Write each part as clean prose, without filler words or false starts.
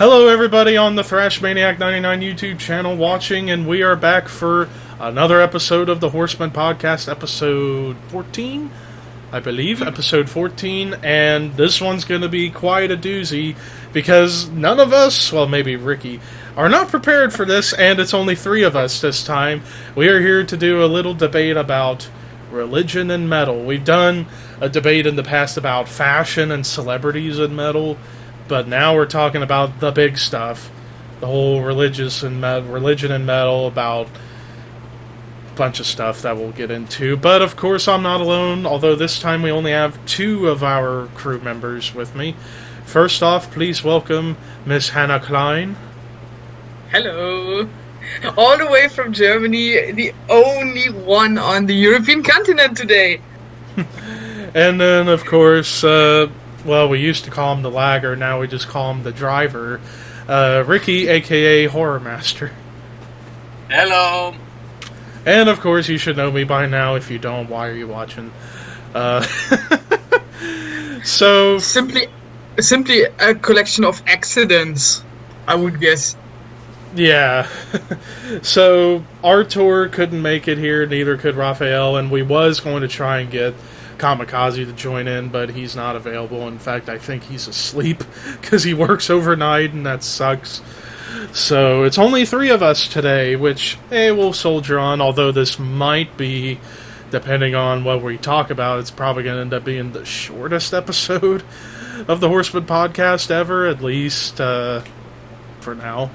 Hello everybody on the Thrash Maniac 99 YouTube channel watching, and we are back for another episode of the Horsemen podcast, episode 14, I believe, episode 14, and this one's going to be quite a doozy, because none of us, well maybe Ricky, are not prepared for this, and it's only three of us this time. We are here to do a little debate about religion and metal. We've done a debate in the past about fashion and celebrities in metal, but now we're talking about the big stuff, the whole religion and metal, about a bunch of stuff that we'll get into. But of course I'm not alone, although this time we only have two of our crew members with me. First off, please welcome Miss Hannah Klein. Hello. All the way from Germany, the only one on the European continent today. And then, of course, well, we used to call him the lagger, now we just call him the driver. Ricky, a.k.a. Horror Master. Hello. And, of course, you should know me by now. If you don't, why are you watching? So... Simply a collection of accidents, I would guess. Yeah. So, Artur couldn't make it here, neither could Raphael, and we was going to try and get Kamikaze to join in, but he's not available. In fact, I think he's asleep, because he works overnight, and that sucks. So, it's only three of us today, which, we'll soldier on, although this might be, depending on what we talk about, it's probably going to end up being the shortest episode of the Horsemen podcast ever, at least, for now.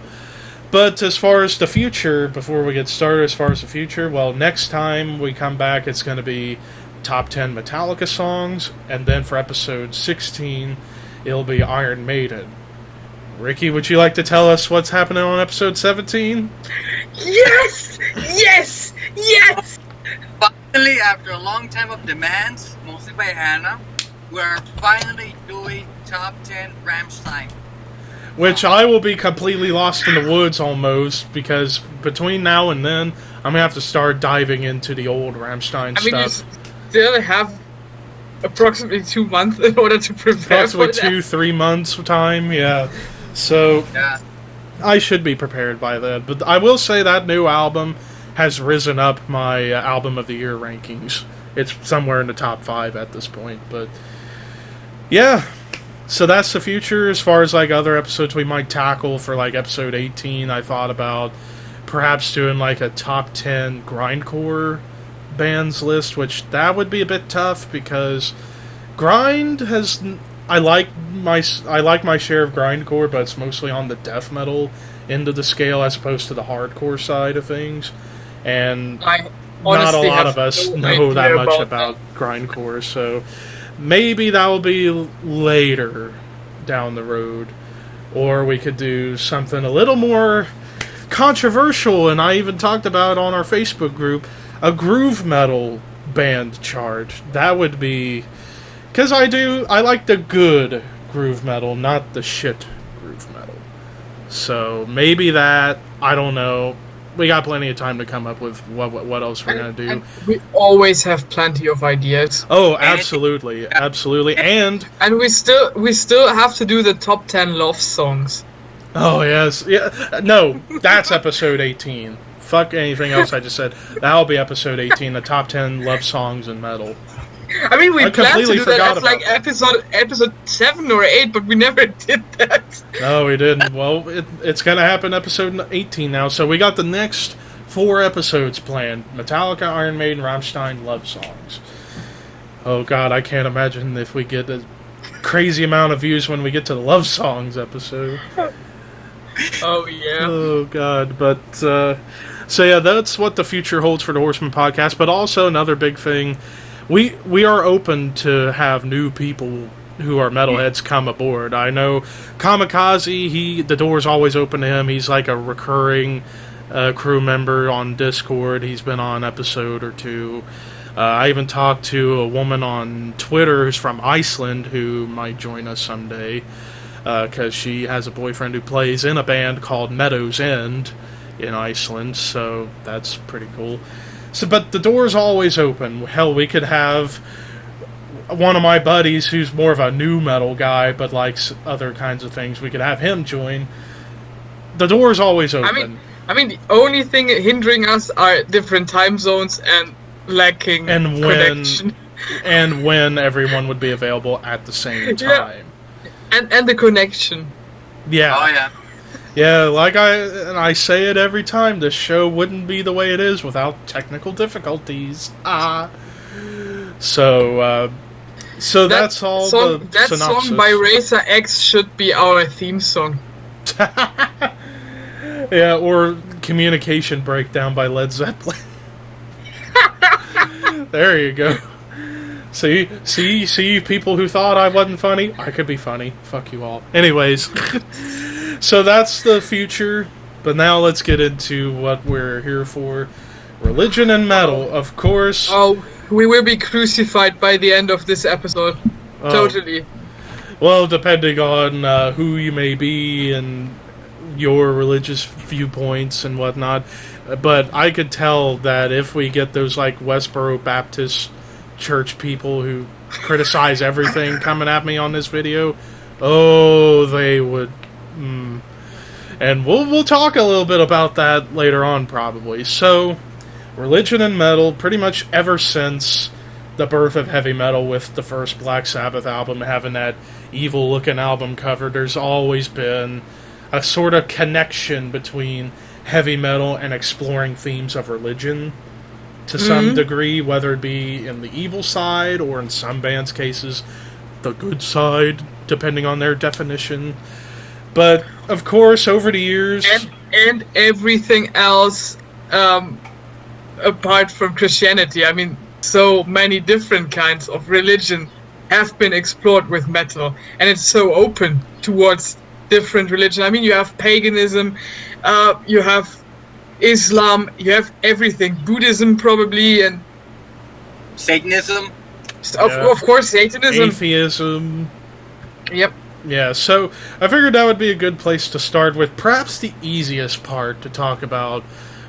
But as far as the future, before we get started, as far as the future, well, next time we come back, it's going to be top 10 Metallica songs, and then for episode 16, it'll be Iron Maiden. Ricky, would you like to tell us what's happening on episode 17? Yes! Yes! Yes! Finally, after a long time of demands, mostly by Hannah, we're finally doing top 10 Rammstein. Which I will be completely lost in the woods almost, because between now and then, I'm going to have to start diving into the old Rammstein stuff. You still have approximately 2 months in order to prepare for that. Approximately 2-3 months time, yeah. So, Yeah. I should be prepared by then. But I will say that new album has risen up my album of the year rankings. It's somewhere in the top 5 at this point, but yeah. So that's the future. As far as like other episodes we might tackle for like episode 18, I thought about perhaps doing like a top 10 grindcore bands list, which that would be a bit tough because grind has I like my share of grindcore, but it's mostly on the death metal end of the scale as opposed to the hardcore side of things, and I not a lot of have us no know that idea much about grindcore, so maybe that will be later down the road. Or we could do something a little more controversial, and I even talked about on our Facebook group, a groove metal band chart. That would be... Because I like the good groove metal, not the shit groove metal. So maybe that, I don't know. We got plenty of time to come up with what else we're going to do. And we always have plenty of ideas. Oh, absolutely. Absolutely. And we still have to do the top 10 love songs. oh, yes. Yeah. No, that's episode 18. Fuck anything else I just said. That'll be episode 18, the top 10 love songs in metal. I mean, we planned to do that as like that. episode 7 or 8, but we never did that. No, we didn't. Well, it's going to happen episode 18 now. So we got the next 4 episodes planned. Metallica, Iron Maiden, Rammstein, love songs. Oh, God, I can't imagine if we get a crazy amount of views when we get to the love songs episode. Oh, yeah. Oh, God. But, so yeah, that's what the future holds for the Horseman podcast. But also another big thing, we are open to have new people who are metalheads come aboard. I know Kamikaze, the door's always open to him. He's like a recurring crew member on Discord. He's been on an episode or 2. I even talked to a woman on Twitter who's from Iceland who might join us someday, because she has a boyfriend who plays in a band called Meadows End in Iceland, so that's pretty cool. So, but the door's always open. Hell, we could have one of my buddies who's more of a new metal guy but likes other kinds of things, we could have him join. The door's always open. I mean, the only thing hindering us are different time zones and lacking connection. And when everyone would be available at the same time. Yeah. And the connection. Yeah. Oh, yeah. Yeah, like I say it every time, this show wouldn't be the way it is without technical difficulties. So that's all the synopsis. That song by Racer X should be our theme song. Yeah, or Communication Breakdown by Led Zeppelin. There you go. See, people who thought I wasn't funny, I could be funny. Fuck you all. Anyways, so that's the future, but now let's get into what we're here for. Religion and metal, of course. Oh, we will be crucified by the end of this episode. Oh. Totally. Well, depending on who you may be and your religious viewpoints and whatnot. But I could tell that if we get those, like, Westboro Baptist Church people who criticize everything coming at me on this video, they would... And we'll talk a little bit about that later on, probably. So, religion and metal, pretty much ever since the birth of heavy metal with the first Black Sabbath album having that evil-looking album cover, there's always been a sort of connection between heavy metal and exploring themes of religion to some degree, whether it be in the evil side or in some bands' cases, the good side, depending on their definition. But, of course, over the years... And everything else apart from Christianity. I mean, so many different kinds of religion have been explored with metal, and it's so open towards different religion. I mean, you have paganism, you have Islam, you have everything. Buddhism, probably, and... Satanism. Of course, Satanism. Atheism. Yep. Yeah, so I figured that would be a good place to start with perhaps the easiest part to talk about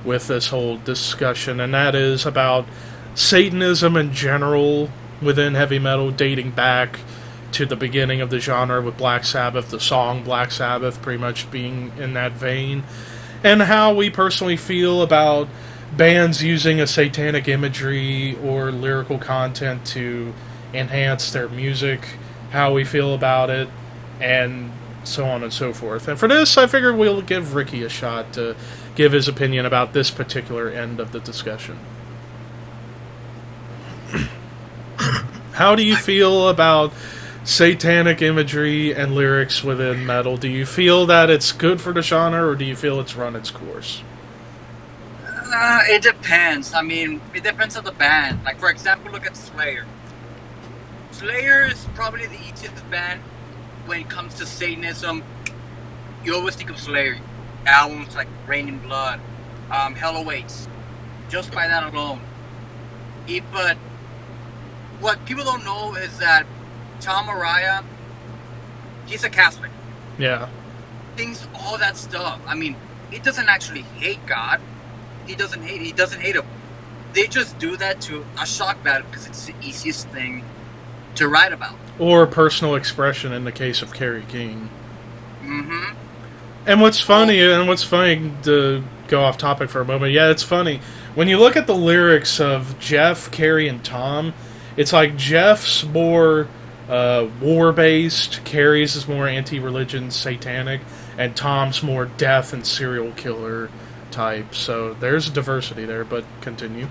with this whole discussion, and that is about Satanism in general within heavy metal, dating back to the beginning of the genre with Black Sabbath, the song Black Sabbath pretty much being in that vein, and how we personally feel about bands using a satanic imagery or lyrical content to enhance their music, how we feel about it, and so on and so forth. And for this, I figured we'll give Ricky a shot to give his opinion about this particular end of the discussion. How do you feel about satanic imagery and lyrics within metal? Do you feel that it's good for the genre, or do you feel it's run its course? It depends. I mean, it depends on the band. Like, for example, look at Slayer. Slayer is probably the easiest band when it comes to Satanism. You always think of Slayer. Albums like Rain in Blood, Hell Awaits. Just by that alone. But what people don't know is that Tom Araya, he's a Catholic. Yeah. Thinks all that stuff. I mean, he doesn't actually hate God. He doesn't hate him. They just do that to a shock value because it's the easiest thing to write about. Or personal expression in the case of Kerry King. Mm-hmm. And what's funny to go off topic for a moment, yeah, it's funny. When you look at the lyrics of Jeff, Kerry, and Tom, it's like Jeff's more war-based, Kerry's is more anti-religion, satanic, and Tom's more death and serial killer type. So there's diversity there, but continue.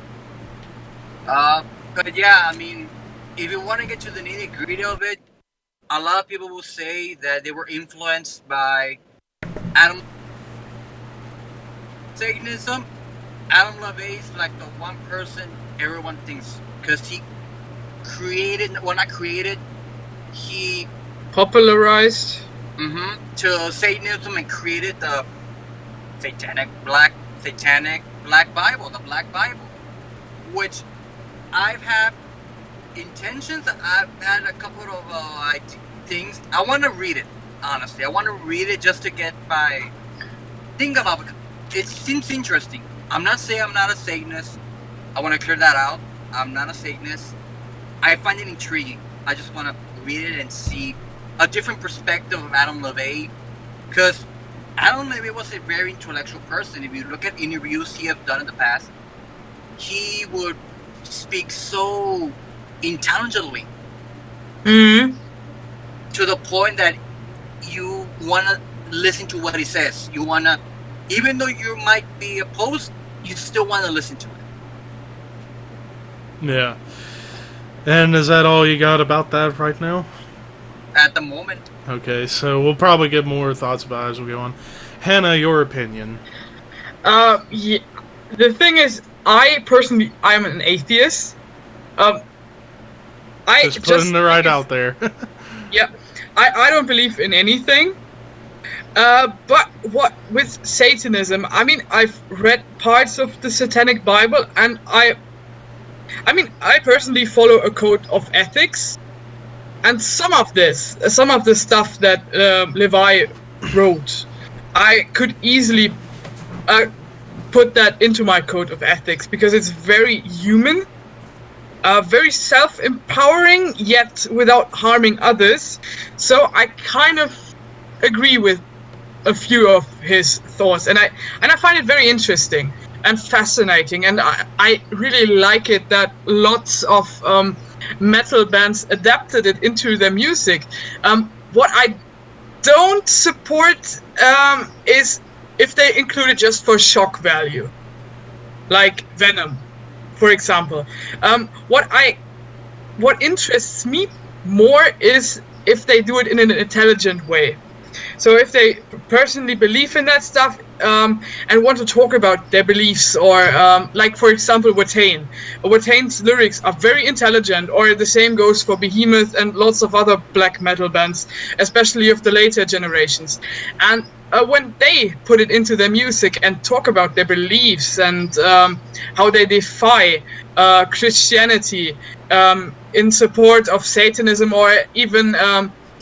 But yeah, I mean, if you want to get to the nitty-gritty of it, a lot of people will say that they were influenced by Adam Satanism. Adam LaVey is like the one person everyone thinks, because he he popularized to Satanism and created the satanic black Bible, the Black Bible, which I've had intentions. I've had a couple of things. I want to read it, honestly. I want to read it just to get my think about it. It seems interesting. I'm not saying I'm not a Satanist. I want to clear that out. I'm not a Satanist. I find it intriguing. I just want to read it and see a different perspective of Adam LaVey, because Adam LaVey was a very intellectual person. If you look at interviews he have done in the past, he would speak so intelligently Mm-hmm. to the point that you want to listen to what he says. You want to, even though you might be opposed, you still want to listen to it. Yeah. And is that all you got about that right now? At the moment, Okay, so we'll probably get more thoughts about it as we go on. Hannah, your opinion. Yeah, the thing is, I'm an atheist. I Just putting it right out there. Yeah, I don't believe in anything. But what with Satanism? I mean, I've read parts of the Satanic Bible, and I personally follow a code of ethics, and some of the stuff that Levi wrote, I could easily put that into my code of ethics because it's very human, very self-empowering, yet without harming others. So I kind of agree with a few of his thoughts, and I find it very interesting and fascinating, and I really like it that lots of metal bands adapted it into their music. What I don't support is if they include it just for shock value, like Venom, for example. What interests me more is if they do it in an intelligent way. So if they personally believe in that stuff and want to talk about their beliefs, or like for example Watain. Watain's lyrics are very intelligent, or the same goes for Behemoth and lots of other black metal bands, especially of the later generations. And when they put it into their music and talk about their beliefs and how they defy Christianity in support of Satanism, or even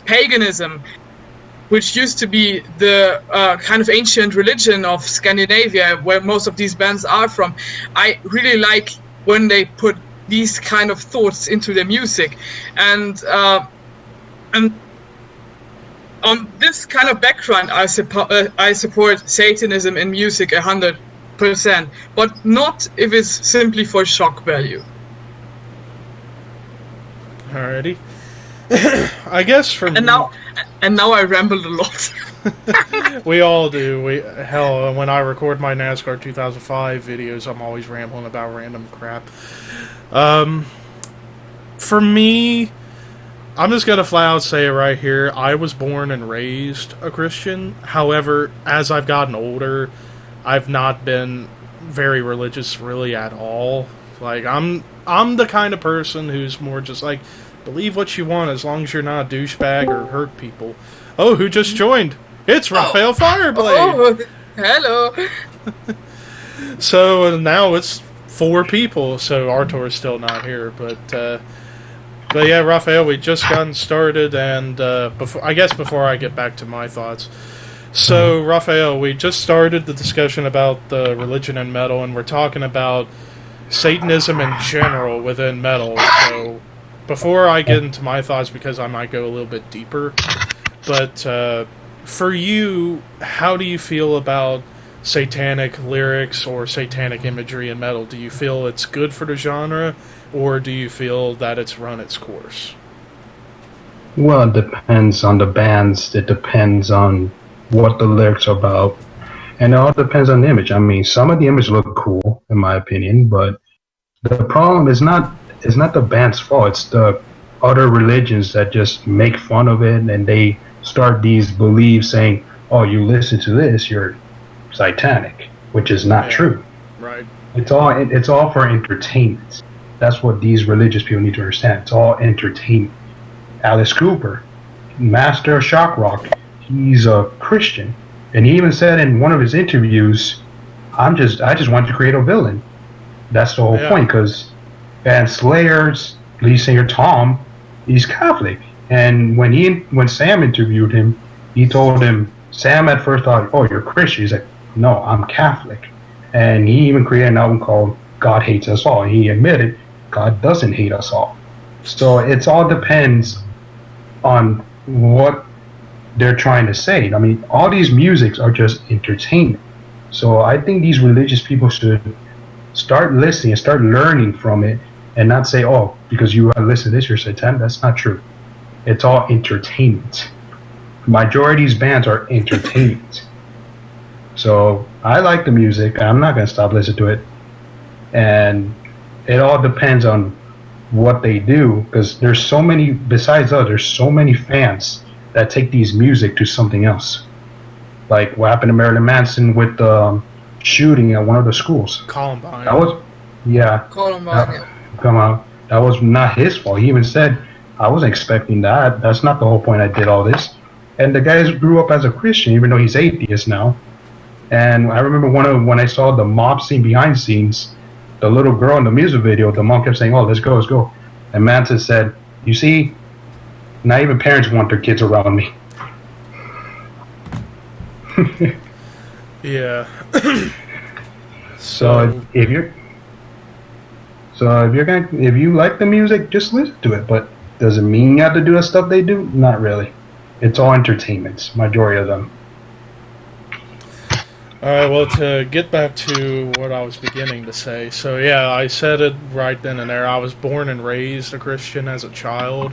paganism, which used to be the kind of ancient religion of Scandinavia, where most of these bands are from. I really like when they put these kind of thoughts into their music, and on this kind of background, I support Satanism in music 100%, but not if it's simply for shock value. Alrighty. I guess for me... And now I rambled a lot. We all do. When I record my NASCAR 2005 videos, I'm always rambling about random crap. For me, I'm just going to flat out say it right here. I was born and raised a Christian. However, as I've gotten older, I've not been very religious really at all. Like, I'm the kind of person who's more just like, believe what you want as long as you're not a douchebag or hurt people. Oh, who just joined? It's Raphael Fireblade! Oh, hello! So now it's 4 people, so Artur is still not here, but yeah, Raphael, we just gotten started, and before I get back to my thoughts. So, Raphael, we just started the discussion about the religion and metal, and we're talking about Satanism in general within metal, so... Before I get into my thoughts, because I might go a little bit deeper, but for you, how do you feel about satanic lyrics or satanic imagery in metal? Do you feel it's good for the genre, or do you feel that it's run its course? Well, it depends on the bands. It depends on what the lyrics are about. And it all depends on the image. I mean, some of the images look cool, in my opinion, but the problem is not the band's fault. It's the other religions that just make fun of it, and they start these beliefs saying, oh, you listen to this, you're satanic, which is not true. Right. It's all for entertainment. That's what these religious people need to understand. It's all entertainment. Alice Cooper, master of shock rock, he's a Christian, and he even said in one of his interviews, I just want to create a villain. That's the whole point, because and Slayer's lead singer Tom, he's Catholic, and when Sam interviewed him, he told him, Sam at first thought, oh, you're Christian. He's like, no, I'm Catholic. And he even created an album called God Hates Us All. And he admitted God doesn't hate us all. So it all depends on what they're trying to say. I mean, all these musics are just entertainment. So I think these religious people should start listening and start learning from it, and not say, "Oh, because you listen to this, you're satanic." That's not true. It's all entertainment. Majority of these bands are entertainment. So I like the music. I'm not going to stop listening to it. And it all depends on what they do, because there's so many, besides us, there's so many fans that take these music to something else. Like what happened to Marilyn Manson with the shooting at one of the schools. Columbine. That was, yeah. Columbine. Come on. That was not his fault. He even said, I wasn't expecting that. That's not the whole point I did all this. And the guy grew up as a Christian, even though he's atheist now. And I remember when I saw the mob scene behind scenes, the little girl in the music video, the mom kept saying, "Oh, let's go, let's go." And Manson said, "You see, not even parents want their kids around me." Yeah. So if you like the music, just listen to it. But does it mean you have to do the stuff they do? Not really. It's all entertainment, majority of them. Alright, well, to get back to what I was beginning to say, so yeah, I said it right then and there. I was born and raised a Christian as a child,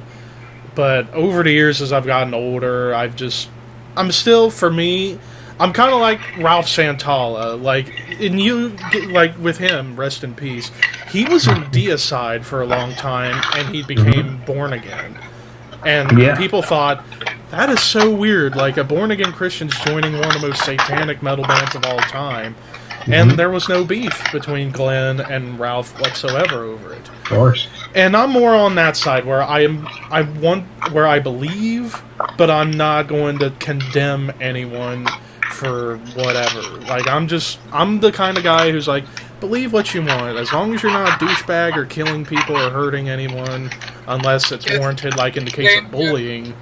but over the years as I've gotten older, I'm still, for me, I'm kind of like Ralph Santalla, like with him, rest in peace. He was in deicide for a long time, and he became born again. And people thought, that is so weird, like a born-again Christian's joining one of the most satanic metal bands of all time. And there was no beef between Glenn and Ralph whatsoever over it. Of course. And I'm more on that side where I believe, but I'm not going to condemn anyone for whatever. Like, I'm the kind of guy who's like, believe what you want, as long as you're not a douchebag or killing people or hurting anyone, unless it's warranted, like in the case of bullying,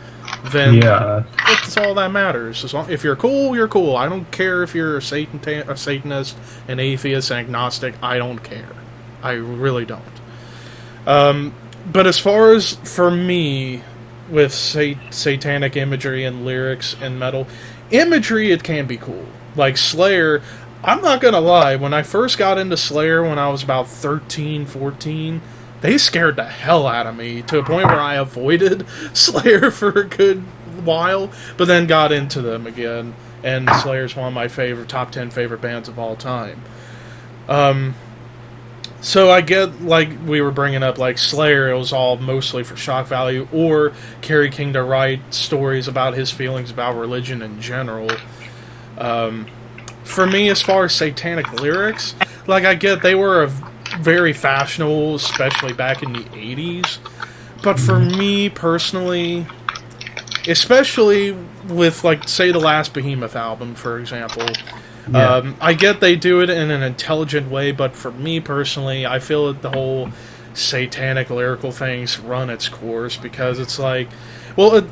then that's all that matters. As long, if you're cool, you're cool. I don't care if you're a Satanist, an atheist, an agnostic. I don't care. I really don't. But as far as, for me, with satanic imagery and lyrics and metal, imagery, it can be cool. Like Slayer, I'm not gonna lie, when I first got into Slayer when I was about 13, 14, they scared the hell out of me, to a point where I avoided Slayer for a good while, but then got into them again, and Slayer's one of my top 10 favorite bands of all time. So I get, like we were bringing up, like Slayer, it was all mostly for shock value, or Kerry King to write stories about his feelings about religion in general. For me, as far as satanic lyrics, like I get they were very fashionable, especially back in the 80s. But for me personally, especially with, like, say, the last Behemoth album, for example, I get they do it in an intelligent way, but for me personally, I feel that the whole satanic lyrical things run its course, because it's like, well,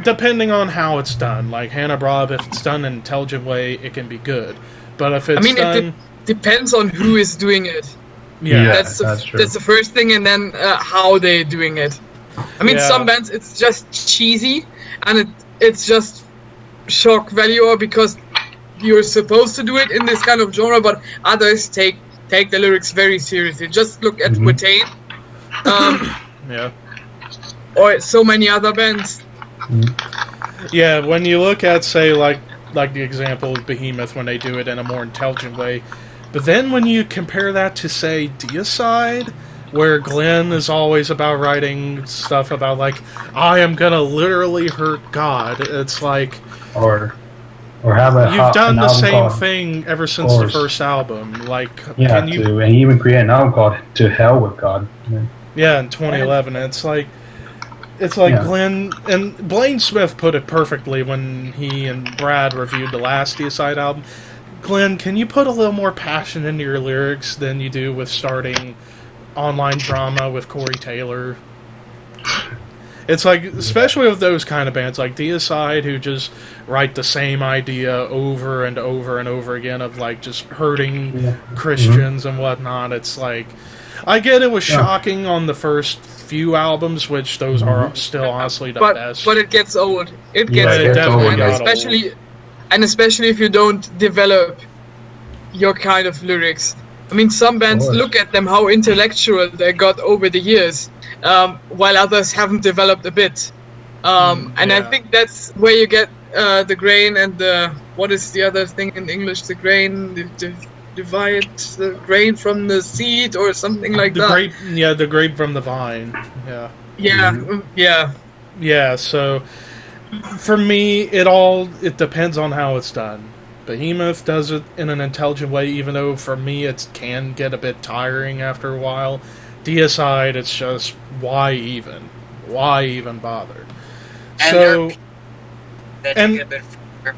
depending on how it's done. Like Hannah brought up, if it's done in an intelligent way, it can be good. But if it's it depends on who is doing it. Yeah, that's true. That's the first thing, and then how they're doing it. I mean, some bands, it's just cheesy, and it's just shock value, or because you're supposed to do it in this kind of genre, but others take the lyrics very seriously. Just look at Watain. Or so many other bands. Yeah, when you look at, say, like the example of Behemoth, when they do it in a more intelligent way, but then when you compare that to, say, Deicide, where Glenn is always about writing stuff about, like, I am gonna literally hurt God, it's like, or have a you've done the same thing ever since the first album. Like, can you? And he even create an album called "To Hell with God." Yeah, in 2011, it's like Glenn and Blaine Smith put it perfectly when he and Brad reviewed the last Deicide album. Glenn, can you put a little more passion into your lyrics than you do with starting online drama with Corey Taylor? It's like, especially with those kind of bands like Deicide, who just write the same idea over and over and over again of, like, just hurting Christians and whatnot. It's like, I get it was shocking on the first few albums, which those are still honestly the best. But it gets old. It Yeah, gets it old, definitely and got old. especially if you don't develop your kind of lyrics. I mean, some bands course. look at them how intellectual they got over the years, while others haven't developed a bit. And I yeah. think that's where you get the grain and the what is the other thing in English? The grain, divide the grain from the seed or something like that. The grape from the vine. Yeah. Yeah. Yeah, so for me, it depends on how it's done. Behemoth does it in an intelligent way, even though for me it can get a bit tiring after a while. Deicide, it's just why even? Why even bother? And So that and- take it a bit further.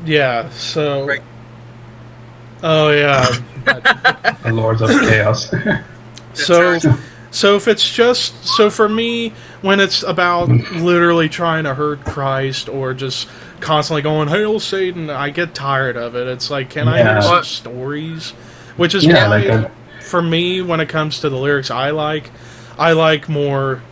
yeah, so Right. oh yeah, The Lords of Chaos. So if it's just for me, when it's about literally trying to hurt Christ or just constantly going "Hail Satan," I get tired of it. It's like, can I hear Yeah. some stories? Which is Yeah, why, for me, when it comes to the lyrics, I like more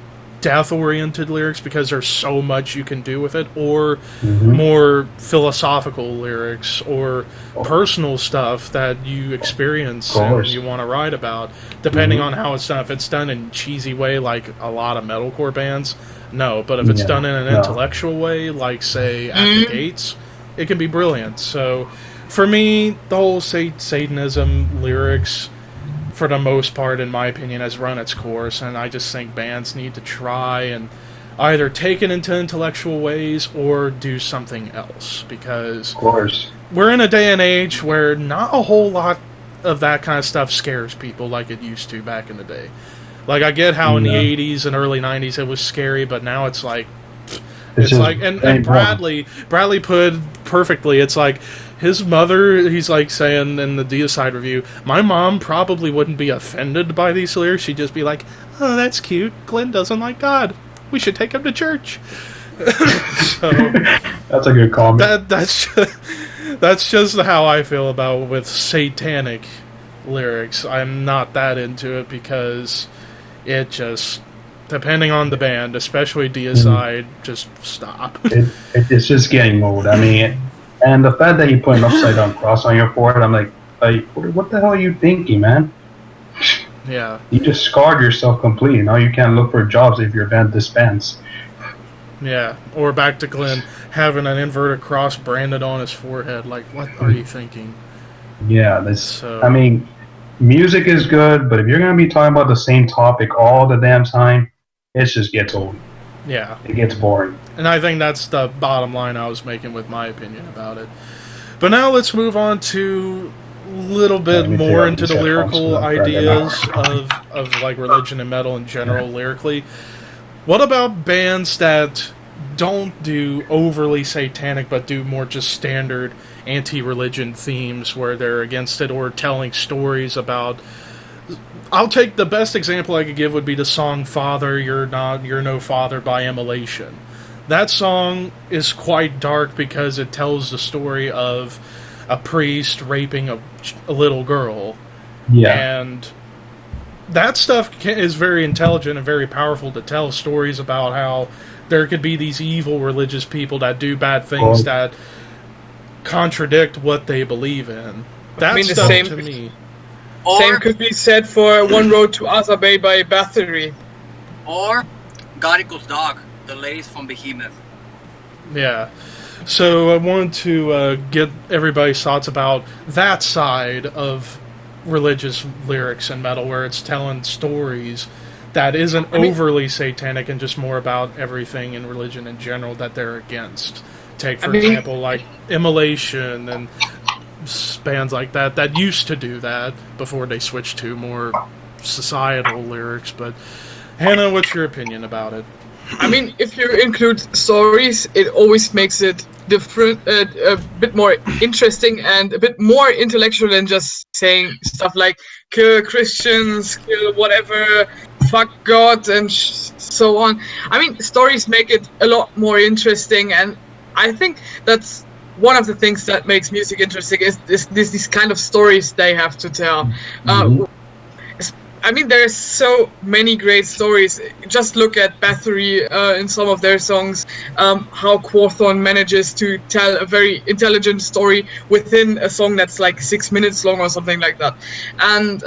death-oriented lyrics because there's so much you can do with it, or more philosophical lyrics or personal stuff that you experience and course. you want to write about, depending on how it's done. If it's done in a cheesy way, like a lot of metalcore bands, no. But if it's done in an intellectual way, like, say, At the Gates, it can be brilliant. So, for me, the whole Satanism lyrics, for the most part, in my opinion, has run its course, and I just think bands need to try and either take it into intellectual ways or do something else, because Of course. we're in a day and age where not a whole lot of that kind of stuff scares people like it used to back in the day. Like, I get how in the 80s and early 90s it was scary, but now it's like... It's like... And Bradley put perfectly, it's like... His mother, he's like saying in the Deicide review, my mom probably wouldn't be offended by these lyrics. She'd just be like, oh, that's cute. Glenn doesn't like God. We should take him to church. So That's a good comment. that's just how I feel about with satanic lyrics. I'm not that into it because it just, depending on the band, especially Deicide, just stop. It's just getting old. I mean, and the fact that you put an upside down cross on your forehead, I'm like, what the hell are you thinking, man? Yeah. You just scarred yourself completely. Now you can't look for jobs if your band disbands. Yeah. Or back to Glenn, having an inverted cross branded on his forehead. Like, what are you thinking? Yeah, I mean, music is good, but if you're going to be talking about the same topic all the damn time, it just gets old. Yeah. It gets boring. And I think that's the bottom line I was making with my opinion about it. But now let's move on to a little bit more into the lyrical ideas of like religion and metal in general, lyrically. What about bands that don't do overly satanic but do more just standard anti-religion themes where they're against it or telling stories about... I'll take the best example I could give would be the song Father, You're No Father by Immolation. That song is quite dark because it tells the story of a priest raping a little girl. Yeah. And that stuff is very intelligent and very powerful to tell stories about how there could be these evil religious people that do bad things that contradict what they believe in. That stuff, to me... Same could be said for One Road to Azabe by Bathory. Or God Equals Dog, the latest from Behemoth. Yeah. So I wanted to get everybody's thoughts about that side of religious lyrics and metal, where it's telling stories that isn't overly satanic and just more about everything in religion in general that they're against. Take, for example, like Immolation and bands like that used to do that before they switched to more societal lyrics. But Hannah, what's your opinion about it? I mean, if you include stories, it always makes it different, a bit more interesting and a bit more intellectual than just saying stuff like kill Christians, kill whatever, fuck God, and so on. I mean, stories make it a lot more interesting, and I think that's one of the things that makes music interesting is this kind of stories they have to tell. I mean, there's so many great stories. Just look at Bathory in some of their songs, how Quorthon manages to tell a very intelligent story within a song that's like 6 minutes long or something like that. And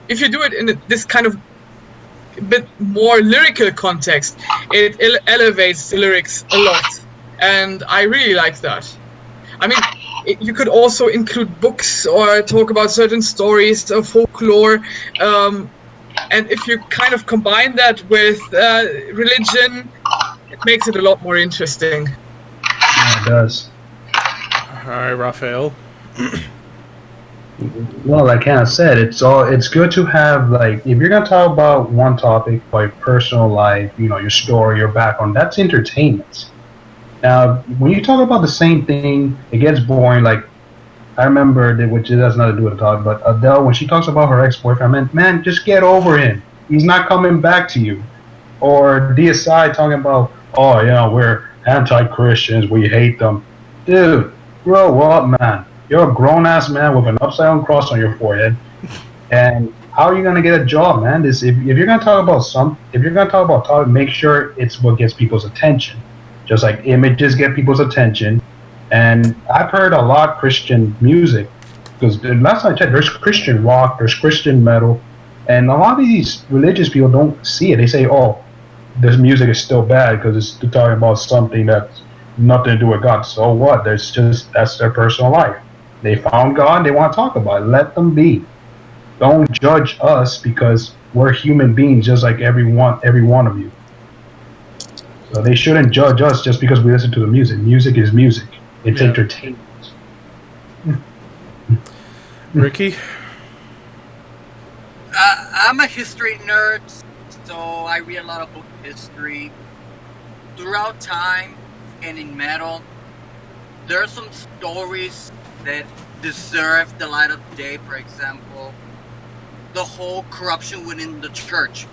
if you do it in this kind of bit more lyrical context, it elevates the lyrics a lot. And I really like that. I mean, you could also include books or talk about certain stories of folklore. And if you kind of combine that with religion, it makes it a lot more interesting. Yeah, it does. All right, Raphael. Well, like Hannah said, it's good to have, like, if you're gonna talk about one topic like personal life, your story, your background, that's entertainment. Now, when you talk about the same thing, it gets boring. Like, I remember that, which has nothing to do with the topic, but Adele, when she talks about her ex-boyfriend, man, just get over him. He's not coming back to you. Or DSI talking about, oh, we're anti-Christians, we hate them. Dude, grow up, man. You're a grown-ass man with an upside-down cross on your forehead. And how are you gonna get a job, man? If you're gonna talk about topic, make sure it's what gets people's attention. Just like images get people's attention. And I've heard a lot of Christian music, because last time I checked, there's Christian rock, there's Christian metal, and a lot of these religious people don't see it. They say, oh, this music is still bad because it's talking about something that's nothing to do with God. So what? That's their personal life. They found God, they want to talk about it. Let them be. Don't judge us, because we're human beings just like every one of you. So they shouldn't judge us just because we listen to the music. Music is music. It's entertainment. Ricky? I'm a history nerd, so I read a lot of book history. Throughout time and in metal, there are some stories that deserve the light of day. For example, the whole corruption within the church.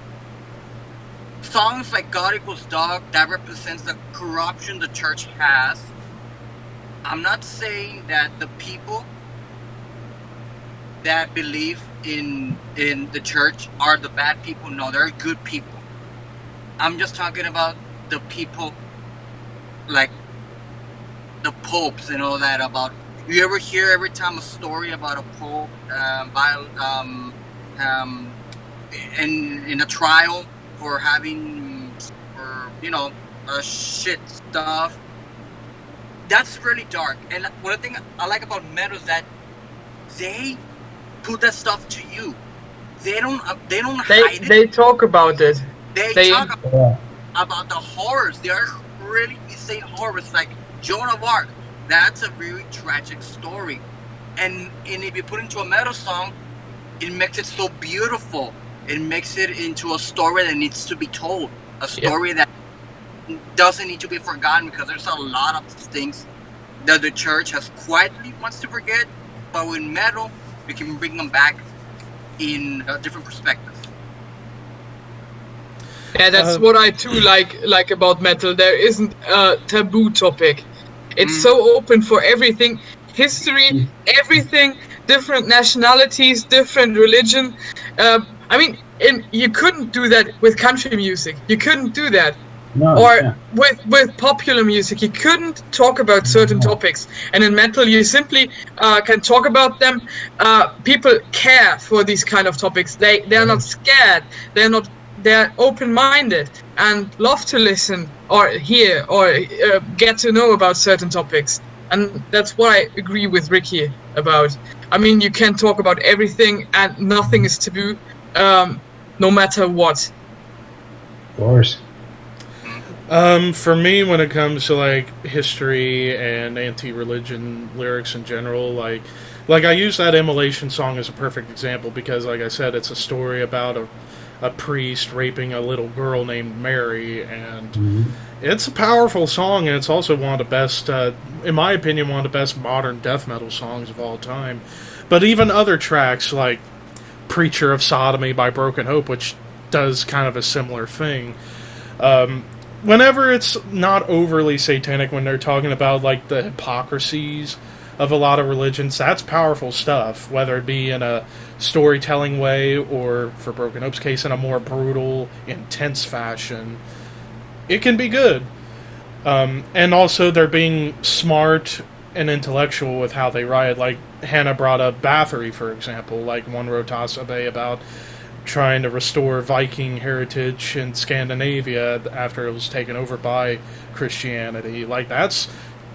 Songs like God Equals Dog, that represents the corruption the church has. I'm not saying that the people that believe in the church are the bad people. No, they're good people. I'm just talking about the people like the popes and all that. About, you ever hear every time a story about a pope in a trial for having, shit stuff? That's really dark. And one thing I like about metal is that they put that stuff to you. They don't hide it. They talk about it. They talk about the horrors. They are really insane horrors, like Joan of Arc. That's a really tragic story. And if you put it into a metal song, it makes it so beautiful. It makes it into a story that needs to be told. A story that doesn't need to be forgotten, because there's a lot of things that the church has quietly wants to forget. But with metal, we can bring them back in a different perspective. Yeah, that's what I too like about metal. There isn't a taboo topic. It's so open for everything. History, everything, different nationalities, different religion. You couldn't do that with country music. You couldn't do that. With popular music, you couldn't talk about certain topics. And in metal, you simply can talk about them. People care for these kind of topics. They're not scared. They're open-minded and love to listen or hear or get to know about certain topics. And that's what I agree with Ricky about. I mean, you can talk about everything and nothing is taboo, no matter what. Of course. For me, when it comes to like history and anti-religion lyrics in general, like I use that Immolation song as a perfect example, because, like I said, it's a story about a priest raping a little girl named Mary, and it's a powerful song, and it's also one of the best, in my opinion, one of the best modern death metal songs of all time. But even other tracks like Preacher of Sodomy by Broken Hope, which does kind of a similar thing. Whenever it's not overly satanic, when they're talking about like the hypocrisies of a lot of religions, that's powerful stuff, whether it be in a storytelling way or, for Broken Hope's case, in a more brutal, intense fashion. It can be good. And also, they're being smart and intellectual with how they write. Like, Hannah brought up Bathory, for example, like One Rotasabe, about trying to restore Viking heritage in Scandinavia after it was taken over by Christianity. Like, that's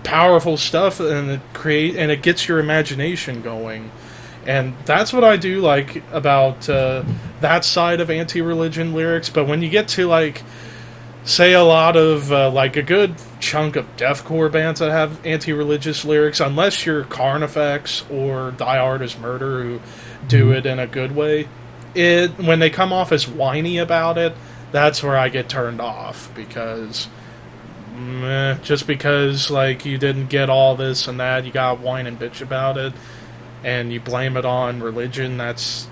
powerful stuff, and it gets your imagination going. And that's what I do like about that side of anti-religion lyrics. But when you get to, like, say a lot of, like, a good chunk of deathcore bands that have anti-religious lyrics, unless you're Carnifex or Die Hard Is Murder, who do it in a good way, when they come off as whiny about it, that's where I get turned off, because just because, like, you didn't get all this and that, you got whine and bitch about it, and you blame it on religion, that's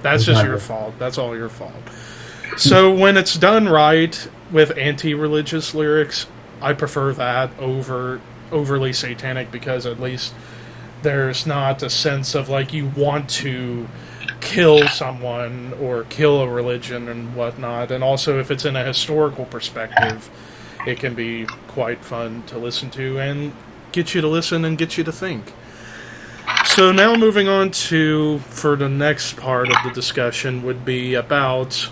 just your fault. That's all your fault. So when it's done right with anti-religious lyrics, I prefer that over overly satanic, because at least there's not a sense of, like, you want to kill someone or kill a religion and whatnot. And also, if it's in a historical perspective, it can be quite fun to listen to and get you to listen and get you to think. So now moving on to, for the next part of the discussion, would be about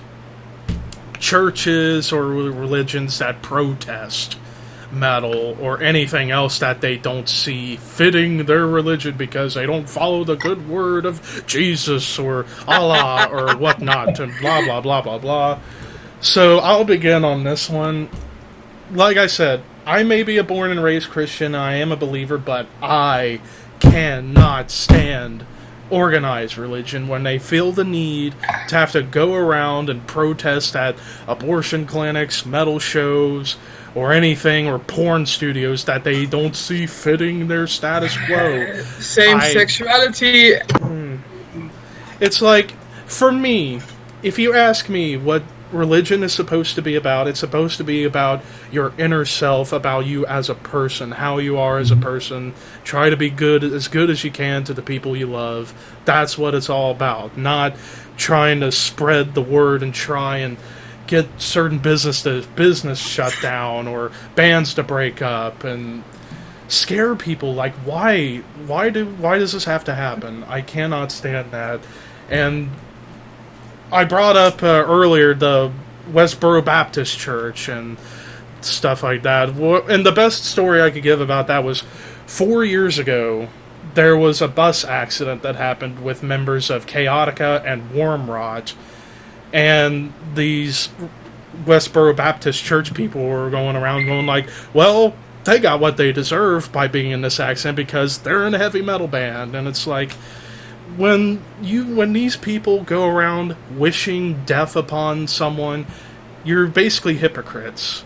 churches or religions that protest metal or anything else that they don't see fitting their religion because they don't follow the good word of Jesus or Allah or whatnot, and blah, blah, blah, blah, blah. So I'll begin on this one. Like I said, I may be a born and raised Christian, I am a believer, but I cannot stand organized religion when they feel the need to have to go around and protest at abortion clinics, metal shows, or anything, or porn studios that they don't see fitting their status quo. Same sexuality. It's like, for me, if you ask me what religion is supposed to be about, it's supposed to be about your inner self, about you as a person, how you are as a person. Try to be good as you can to the people you love. That's what it's all about. Not trying to spread the word and try and get certain business shut down or bands to break up and scare people. Like, why does this have to happen? I cannot stand that. And I brought up earlier the Westboro Baptist Church and stuff like that. And the best story I could give about that was 4 years ago, there was a bus accident that happened with members of Chaotica and Wormrot. And these Westboro Baptist Church people were going around going like, well, they got what they deserve by being in this accident because they're in a heavy metal band. And it's like, when these people go around wishing death upon someone, you're basically hypocrites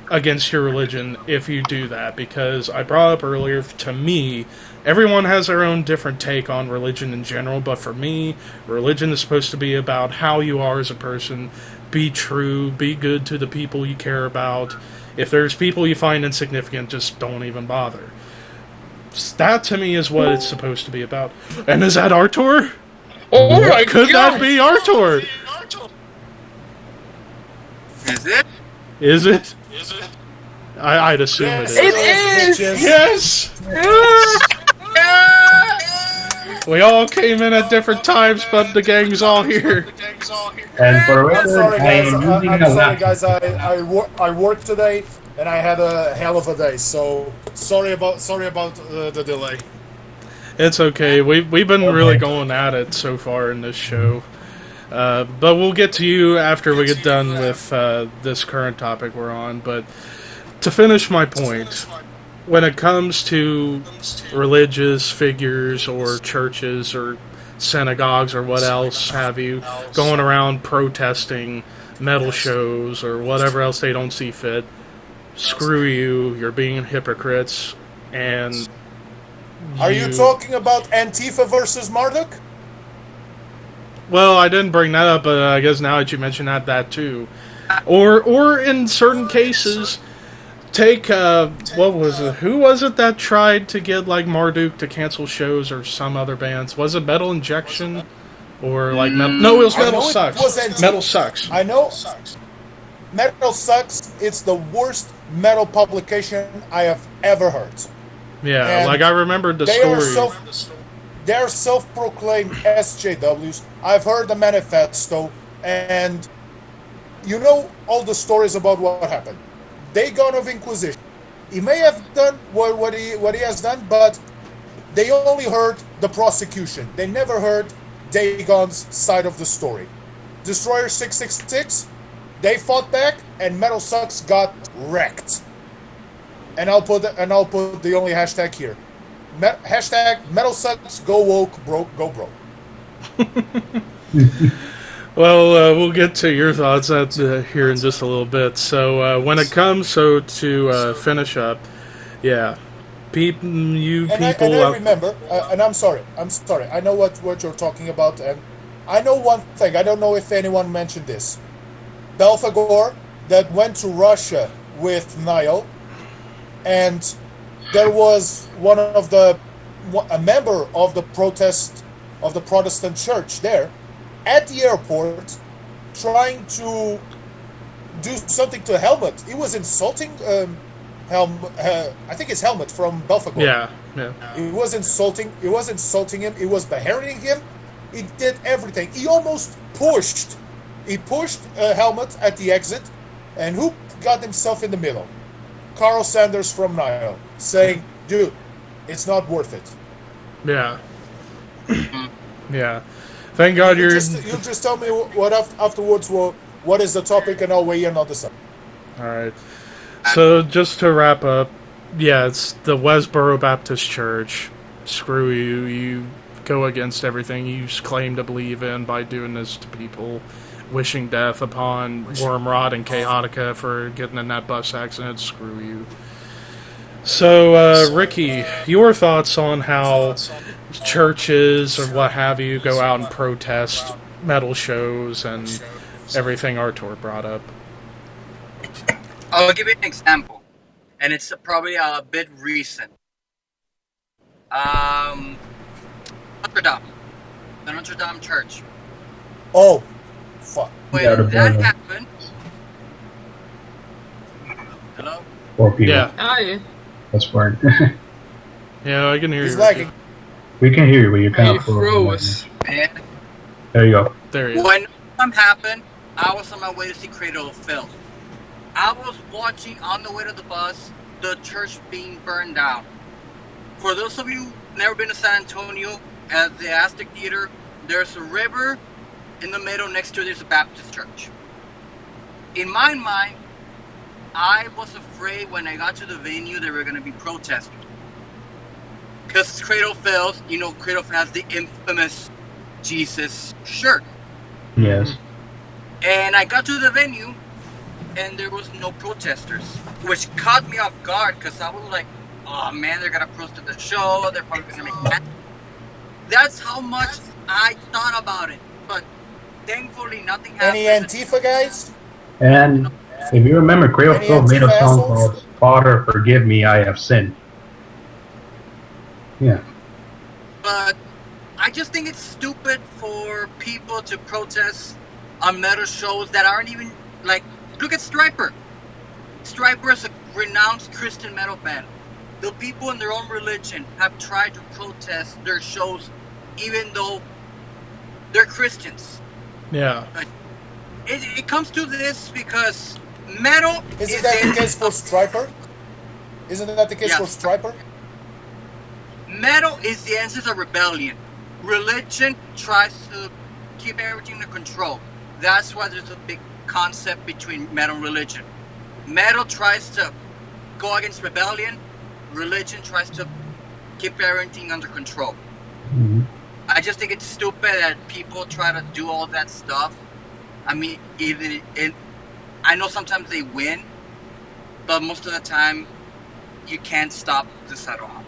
against your religion if you do that. Because I brought up earlier, to me, everyone has their own different take on religion in general, but for me, religion is supposed to be about how you are as a person. Be true, be good to the people you care about. If there's people you find insignificant, just don't even bother. That, to me, is what it's supposed to be about. And is that Artur? Oh my Could God. that be Artur? Is it? Is it? I'd assume it is. It is! Yes! We all came in at different times, but the gang's all here. And for I'm record, sorry, I guys. am using I'm a sorry, laptop. guys. I worked today, and I had a hell of a day. So sorry about the delay. It's okay. We've been really going at it so far in this show. But we'll get to you after we get done with this current topic we're on. But to finish my point, when it comes to religious figures or churches or synagogues or what else have you, going around protesting metal shows or whatever else they don't see fit, screw you, you're being hypocrites, and Are you talking about Antifa versus Marduk? Well, I didn't bring that up, but I guess now that you mention that too. Or in certain cases, take what was it? Who was it that tried to get like Marduk to cancel shows or some other bands? Was it Metal Injection or like Metal? No, it was I Metal know it Sucks. was NT. Metal Sucks. I know. Metal Sucks. It's the worst metal publication I have ever heard. Yeah, And like I remembered the They are story. they're self-proclaimed SJWs. I've heard the manifesto, and you know all the stories about what happened. Dagon of Inquisition. He may have done what he has done, but they only heard the prosecution. They never heard Dagon's side of the story. Destroyer 666, they fought back, and Metal Sucks got wrecked. And I'll put the only hashtag here. Hashtag Metal Sucks, go woke, go broke. Well, we'll get to your thoughts here in just a little bit. So when it comes to finish up, yeah, people. And I remember, and I'm sorry, I know what you're talking about, and I know one thing. I don't know if anyone mentioned this. Belphegor that went to Russia with Niall, and there was a member of the Protestant church there at the airport trying to do something to Helmut. He was insulting I think it's Helmut from Belphegor. Yeah. He was insulting him. He was beheading him. He did everything. He almost pushed. He pushed Helmut at the exit, and who got himself in the middle? Carl Sanders from Niall, saying, "Dude, it's not worth it." Yeah. Yeah. Thank God you'll just tell me what afterwards. What is the topic, and I'll weigh in on the subject. All right. So just to wrap up, yeah, it's the Westboro Baptist Church. Screw you. You go against everything you claim to believe in by doing this to people, wishing death upon Wormrod and Chaotica for getting in that bus accident. Screw you. So, Ricky, your thoughts on how churches or what have you go out and protest metal shows and everything Artur brought up? I'll give you an example, and it's probably a bit recent. Notre Dame, the Notre Dame Church. Oh, fuck. When Yeah, that happened... Hello? 4 people. Yeah. Hi. That's weird. Yeah, I can hear He's you. lagging. We can hear you, but you're kind You of froze. And There you go. There you go. when that happened, I was on my way to see Cradle of Filth. I was watching on the way to the bus the church being burned down. For those of you who've never been to San Antonio, at the Aztec Theater, there's a river in the middle. Next to it, there's a Baptist church. In my mind, I was afraid when I got to the venue there were going to be protesters. Because it's Cradle of Filth, you know, Cradle of Filth has the infamous Jesus shirt. Yes. And I got to the venue, and there was no protesters, which caught me off guard because I was like, oh man, they're going to protest the show, they're probably going to make that. That's how much I thought about it, but thankfully nothing happened. Any Antifa guys? And if you remember, Cradle of Any Filth made a Antifa song assholes? called "Father, Forgive Me, I Have Sinned." Yeah. But I just think it's stupid for people to protest on metal shows that aren't even, like, look at Stryper. Stryper is a renowned Christian metal band. The people in their own religion have tried to protest their shows even though they're Christians. Yeah. It comes to this because metal Isn't that the case for Stryper? Isn't that the case Yes. for Stryper? Metal is the essence of rebellion. Religion tries to keep everything under control. That's why there's a big concept between metal and religion. Metal tries to go against rebellion. Religion tries to keep everything under control. Mhm. I just think it's stupid that people try to do all that stuff. I mean, I know sometimes they win, but most of the time, you can't stop this at all.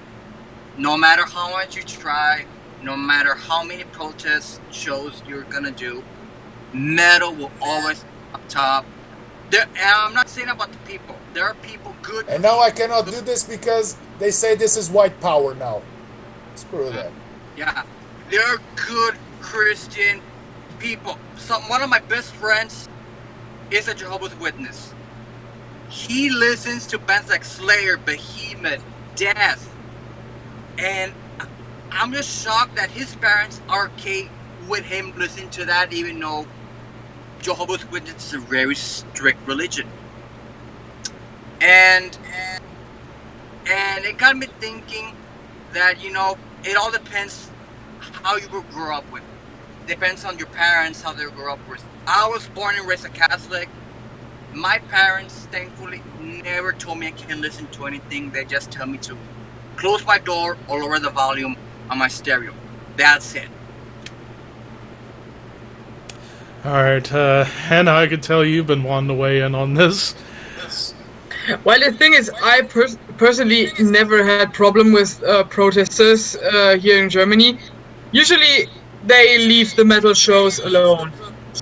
No matter how much you try, no matter how many protest shows you're gonna do, metal will always be up top. And I'm not saying about the people. There are people good. And now I cannot do this because they say this is white power now. Screw that. Yeah, they're good Christian people. One of my best friends is a Jehovah's Witness. He listens to bands like Slayer, Behemoth, Death, and I'm just shocked that his parents are okay with him listening to that, even though Jehovah's Witness is a very strict religion. And it got me thinking that, it all depends how you were grew up with. Depends on your parents, how they grew up with. I was born and raised a Catholic. My parents, thankfully, never told me I can't listen to anything. They just tell me to close my door or lower the volume on my stereo. That's it. Alright, Hannah, I can tell you've been wanting to weigh in on this. Well, the thing is, I personally never had problem with protesters here in Germany. Usually, they leave the metal shows alone.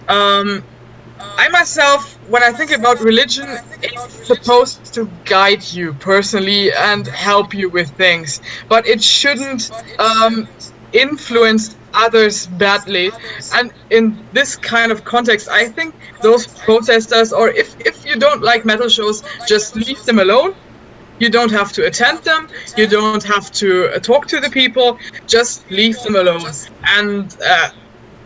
I myself, when I think about religion, it's supposed to guide you personally and help you with things, but it shouldn't influence others badly. And in this kind of context, I think those protesters, or if you don't like metal shows, just leave them alone. You don't have to attend them. You don't have to talk to the people. Just leave them alone. And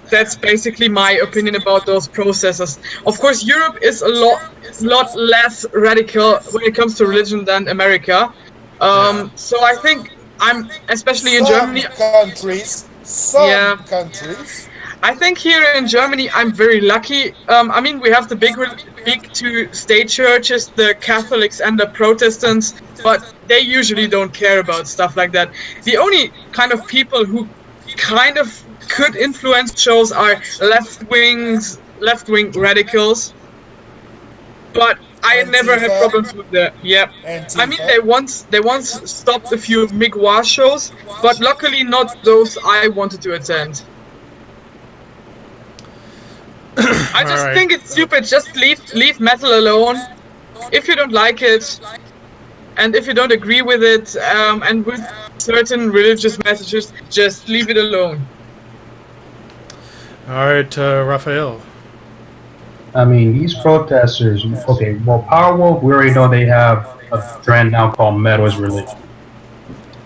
that's basically my opinion about those protesters. Of course, Europe is a lot less radical when it comes to religion than America. So I think especially in Germany. Some countries. I think here in Germany, I'm very lucky. I mean, we have the big two state churches, the Catholics and the Protestants, but they usually don't care about stuff like that. The only kind of people who kind of could influence shows are left-wing radicals, but I never had problems with that. Yeah, I mean they once stopped a few Migwa shows, but luckily not those I wanted to attend. I just think it's stupid. Just leave metal alone if you don't like it, and if you don't agree with it, and with certain religious messages, just leave it alone. Alright, Raphael. I mean, these protesters, okay, well, Powerwolf, we already know they have a trend now called metal is religion.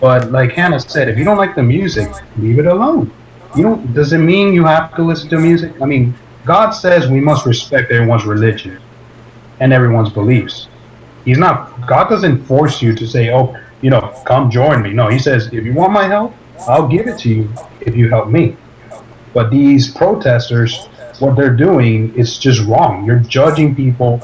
But like Hannah said, if you don't like the music, leave it alone. Does it mean you have to listen to music? I mean, God says we must respect everyone's religion and everyone's beliefs. God doesn't force you to say, oh, come join me. No, he says, if you want my help, I'll give it to you if you help me. But these protesters, what they're doing is just wrong. You're judging people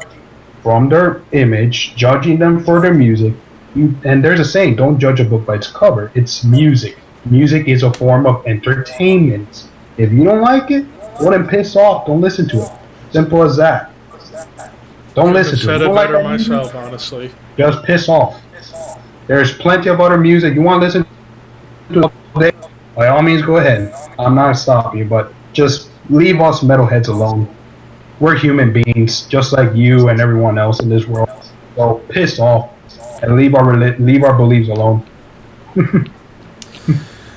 from their image, judging them for their music. And there's a saying, don't judge a book by its cover. It's music. Music is a form of entertainment. If you don't like it, well, then piss off. Don't listen to it. Simple as that. Don't listen to it. I've said it better myself, honestly. Just piss off. There's plenty of other music. You want to listen to all day? By all means, go ahead. I'm not stopping you, but just leave us metalheads alone. We're human beings, just like you and everyone else in this world. So piss off and leave our beliefs alone.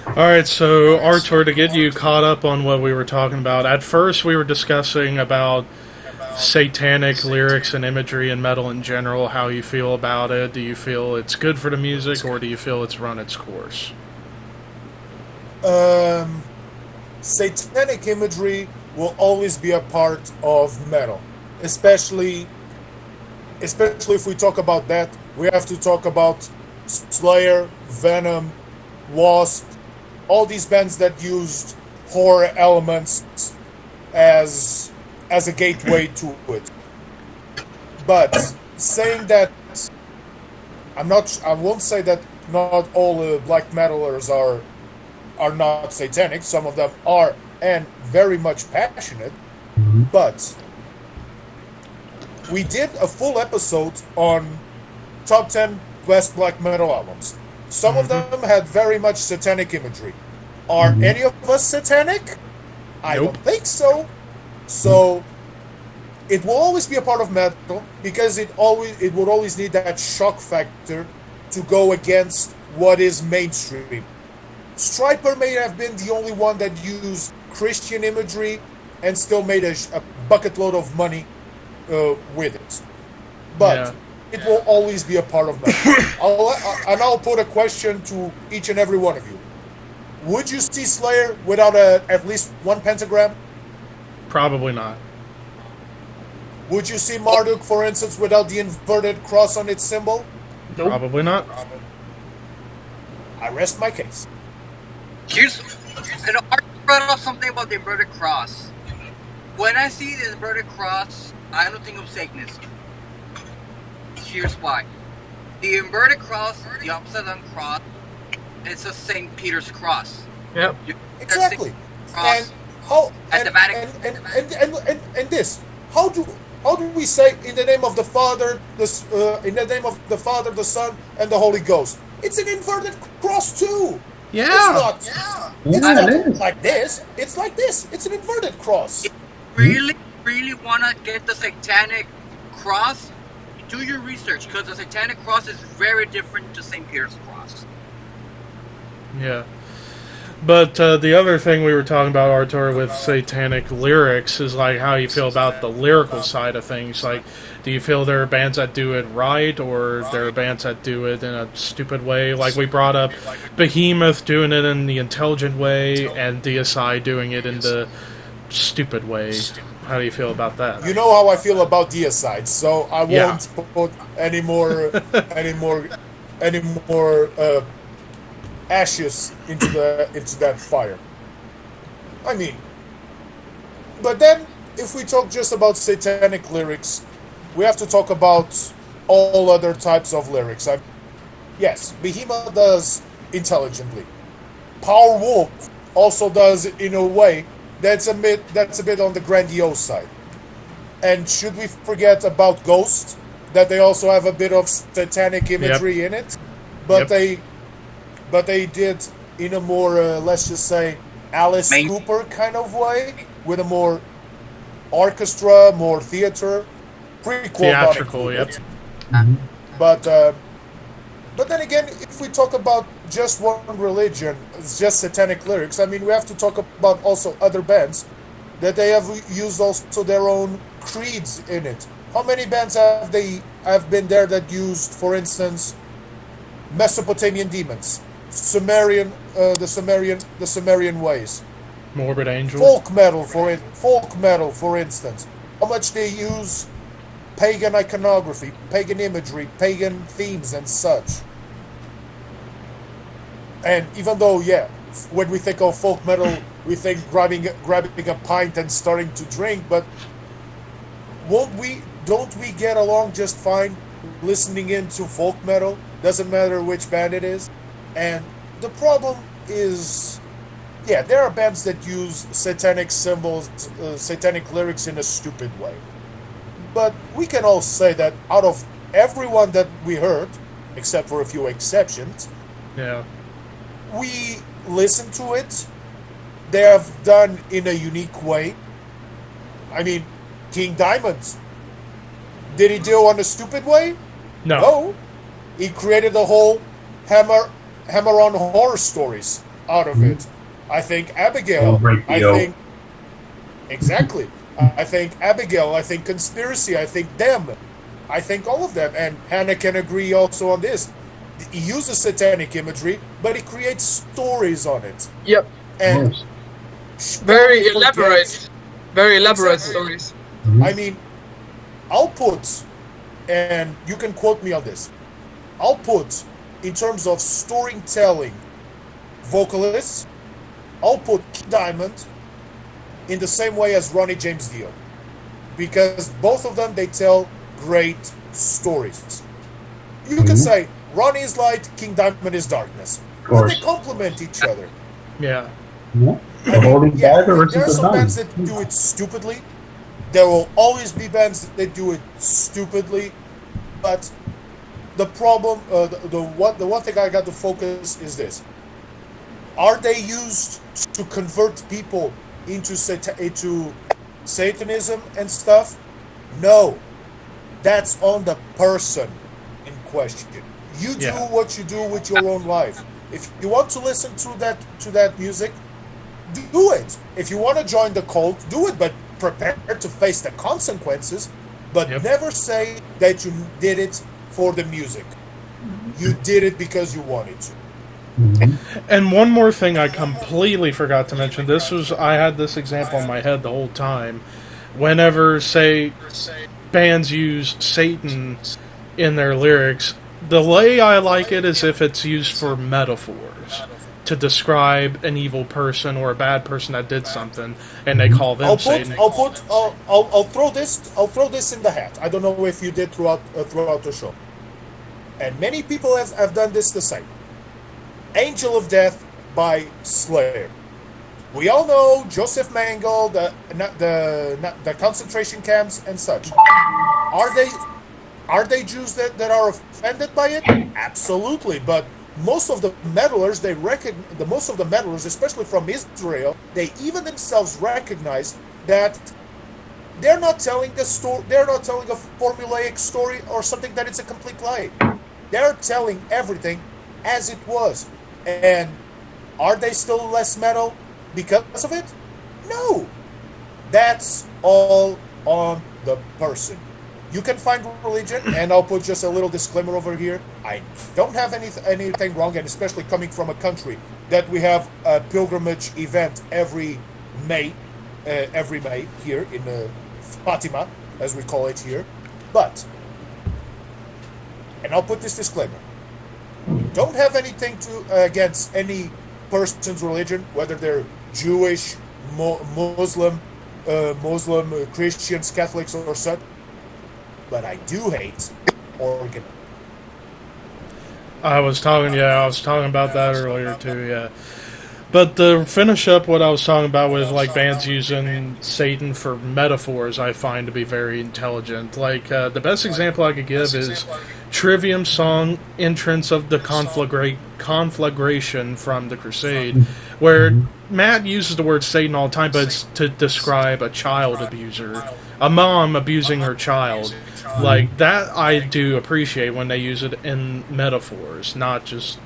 Alright, so Artur, to get you caught up on what we were talking about, at first we were discussing about satanic lyrics and imagery and metal in general, how you feel about it. Do you feel it's good for the music, or do you feel it's run its course? Satanic imagery will always be a part of metal, especially if we talk about that. We have to talk about Slayer, Venom, Wasp, all these bands that used horror elements as a gateway to it. But saying that, I won't say that not all black metalers are not satanic. Some of them are, and very much passionate. But we did a full episode on top 10 best black metal albums. Some of them had very much satanic imagery. Are any of us satanic? I Nope. don't think so. So it will always be a part of metal because it would always need that shock factor to go against what is mainstream. Striper may have been the only one that used Christian imagery and still made a bucket load of money with it. But it will always be a part of metal. I'll put a question to each and every one of you. Would you see Slayer without at least one pentagram? Probably not. Would you see Marduk, for instance, without the inverted cross on its symbol? Nope. Probably not. I rest my case. Artur brought up something about the inverted cross. When I see the inverted cross, I don't think of Satanism. Here's why. The inverted cross, the upside down cross, it's a St. Peter's cross. Yep. Exactly. Cross And the Vatican. And this, how do we say in the name of the Father, in the name of the Father, the Son, and the Holy Ghost? It's an inverted cross too. Yeah. It's not like this. It's like this. It's an inverted cross. If you really want to get the satanic cross, do your research, because the satanic cross is very different to St. Peter's cross. Yeah. But the other thing we were talking about, Artur, with satanic lyrics is like how you feel about the lyrical side of things. Like, do you feel there are bands that do it right, or there are bands that do it in a stupid way? Like we brought up Behemoth doing it in the intelligent way, and DSI doing it in the stupid way. How do you feel about that? You know how I feel about DSI, so I won't put any more ashes into that fire. I mean, but then if we talk just about satanic lyrics, we have to talk about all other types of lyrics. Yes, Behemoth does intelligently. Power Wolf also does it in a way that's a bit on the grandiose side. And should we forget about Ghost, that they also have a bit of satanic imagery in it, but they did in a more, let's just say, Alice Cooper kind of way, with a more orchestra, more theater, theatrical, yep. But then again, if we talk about just one religion, it's just satanic lyrics, I mean, we have to talk about also other bands that they have used also their own creeds in it. How many bands have been there that used, for instance, Mesopotamian demons, the Sumerian ways, Morbid Angel, folk metal, for instance? How much they use pagan iconography, pagan imagery, pagan themes, and such. And even though, when we think of folk metal, we think grabbing a pint and starting to drink, but don't we get along just fine listening into folk metal? Doesn't matter which band it is. And the problem is, there are bands that use satanic symbols, satanic lyrics in a stupid way. But we can all say that out of everyone that we heard, except for a few exceptions, we listened to it. They have done in a unique way. I mean, King Diamond, did he do on a stupid way? No. He created the whole Hammer on horror stories out of it. I think Abigail. Exactly. I think Abigail. I think Conspiracy. I think them. I think all of them. And Hannah can agree also on this. He uses satanic imagery, but he creates stories on it. Yep. And very elaborate stories. I mean, I'll put, and you can quote me on this, I'll put, in terms of storytelling vocalists, I'll put King Diamond in the same way as Ronnie James Dio. Because both of them, they tell great stories. You can say, Ronnie is light, King Diamond is darkness. But they complement each other. Yeah. There are some bands that do it stupidly. There will always be bands that do it stupidly. But the problem, the one thing I got to focus is this. Are they used to convert people into Satanism and stuff? No, that's on the person in question. You do Yeah. what you do with your own life. If you want to listen to that music, do it. If you want to join the cult, do it, but prepare to face the consequences. But Yep. never say that you did it for the music. You did it because you wanted to. And one more thing I completely forgot to mention. I had this example in my head the whole time. Whenever, say, bands use Satan in their lyrics, the way I like it is if it's used for metaphors to describe an evil person or a bad person that did something, and they call them Satan. I'll throw this in the hat. I don't know if you did throughout the show, and many people have done this the same. Angel of Death by Slayer. We all know Joseph Mengele, the concentration camps and such. Are they Jews that are offended by it? Absolutely, but most of the meddlers, most of the meddlers, especially from Israel, they even themselves recognize that they're not telling a story. They're not telling a formulaic story or something that it's a complete lie. They're telling everything as it was. And are they still less metal because of it? No. That's all on the person. You can find religion, and I'll put just a little disclaimer over here. I don't have anything wrong, and especially coming from a country that we have a pilgrimage event every May here in Fatima, as we call it here. But, and I'll put this disclaimer. Don't have anything against any person's religion, whether they're Jewish, Muslim, Christians, Catholics, or such. But I do hate organ. I was talking about that earlier too, yeah. But to finish up what I was talking about with like bands using Satan for metaphors, I find to be very intelligent. Like the best example I could give is Trivium's song "Entrance of the Conflagration" from the Crusade, where Matt uses the word Satan all the time, but it's to describe a child abuser, a mom abusing her child. Like that, I do appreciate when they use it in metaphors, not just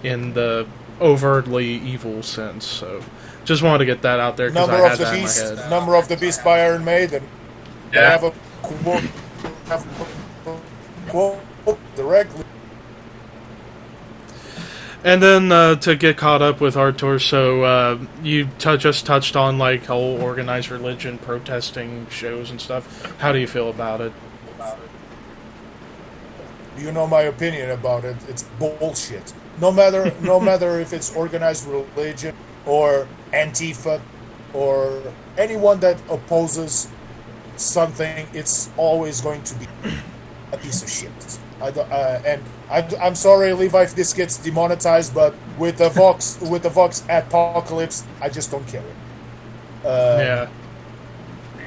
in the overtly evil sense. So, just wanted to get that out there because I had that in my head. Number of the Beast by Iron Maiden. Yeah. I have a quote directly. And then to get caught up with Artur, so you just touched on like whole organized religion protesting shows and stuff. How do you feel about it? You know my opinion about it. It's bullshit. No matter if it's organized religion or Antifa or anyone that opposes something, it's always going to be a piece of shit. I'm sorry, Levi, if this gets demonetized, but with the Vox apocalypse, I just don't care. Yeah.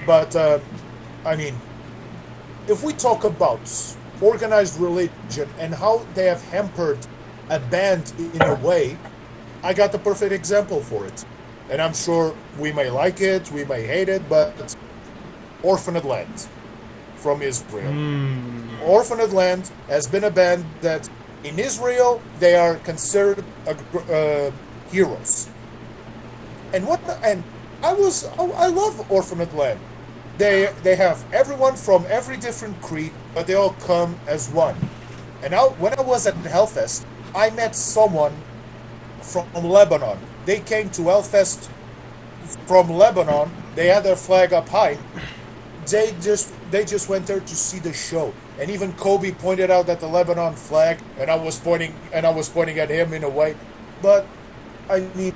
But I mean, if we talk about organized religion and how they have hampered a band in a way, I got the perfect example for it. And I'm sure we may like it, we may hate it, but Orphaned Land from Israel. Orphaned Land has been a band that in Israel they are considered heroes. And I love Orphaned Land. They have everyone from every different creed, but they all come as one. And when I was at Hellfest, I met someone from Lebanon. They came to Hellfest from Lebanon. They had their flag up high. They just went there to see the show. And even Kobe pointed out at the Lebanon flag, and I was pointing at him in a way. But I mean,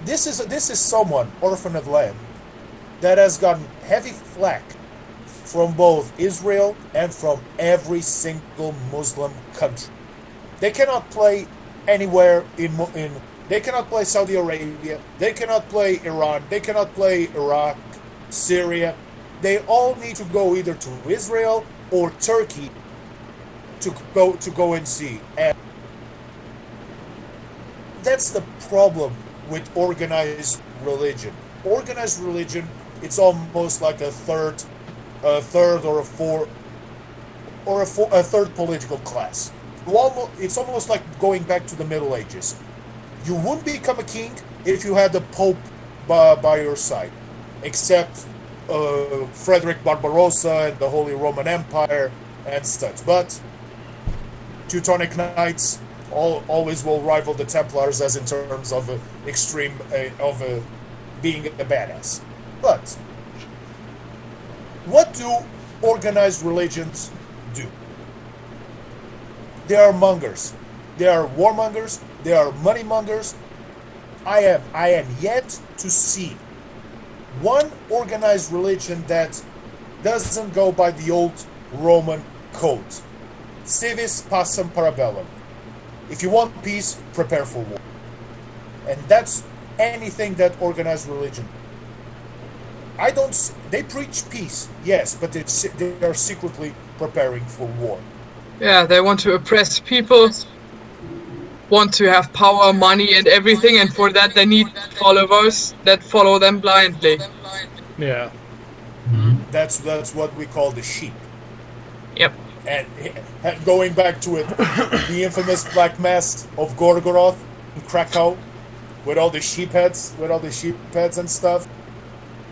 this is someone, Orphaned Land, that has gotten heavy flack from both Israel and from every single Muslim country. They cannot play anywhere they cannot play Saudi Arabia, they cannot play Iran, they cannot play Iraq, Syria. They all need to go either to Israel or Turkey to go and see. And that's the problem with organized religion. Organized religion, it's almost like a third a third or a fourth a third political class. It's almost like going back to the Middle Ages. You wouldn't become a king if you had the Pope by your side, except Frederick Barbarossa and the Holy Roman Empire and such. But Teutonic Knights always will rival the Templars as in terms of being a badass. But what do organized religions do? They are mongers. They are warmongers. They are money mongers. I am yet to see one organized religion that doesn't go by the old Roman code. Civis pacem parabellum. If you want peace, prepare for war. And that's anything that organized religion. They preach peace, yes, but they are secretly preparing for war. Yeah, they want to oppress people, want to have power, money, and everything, and for that they need followers that follow them blindly. Yeah. That's what we call the sheep. Yep. And going back to it, the infamous Black Mass of Gorgoroth in Krakow, with all the sheep heads and stuff.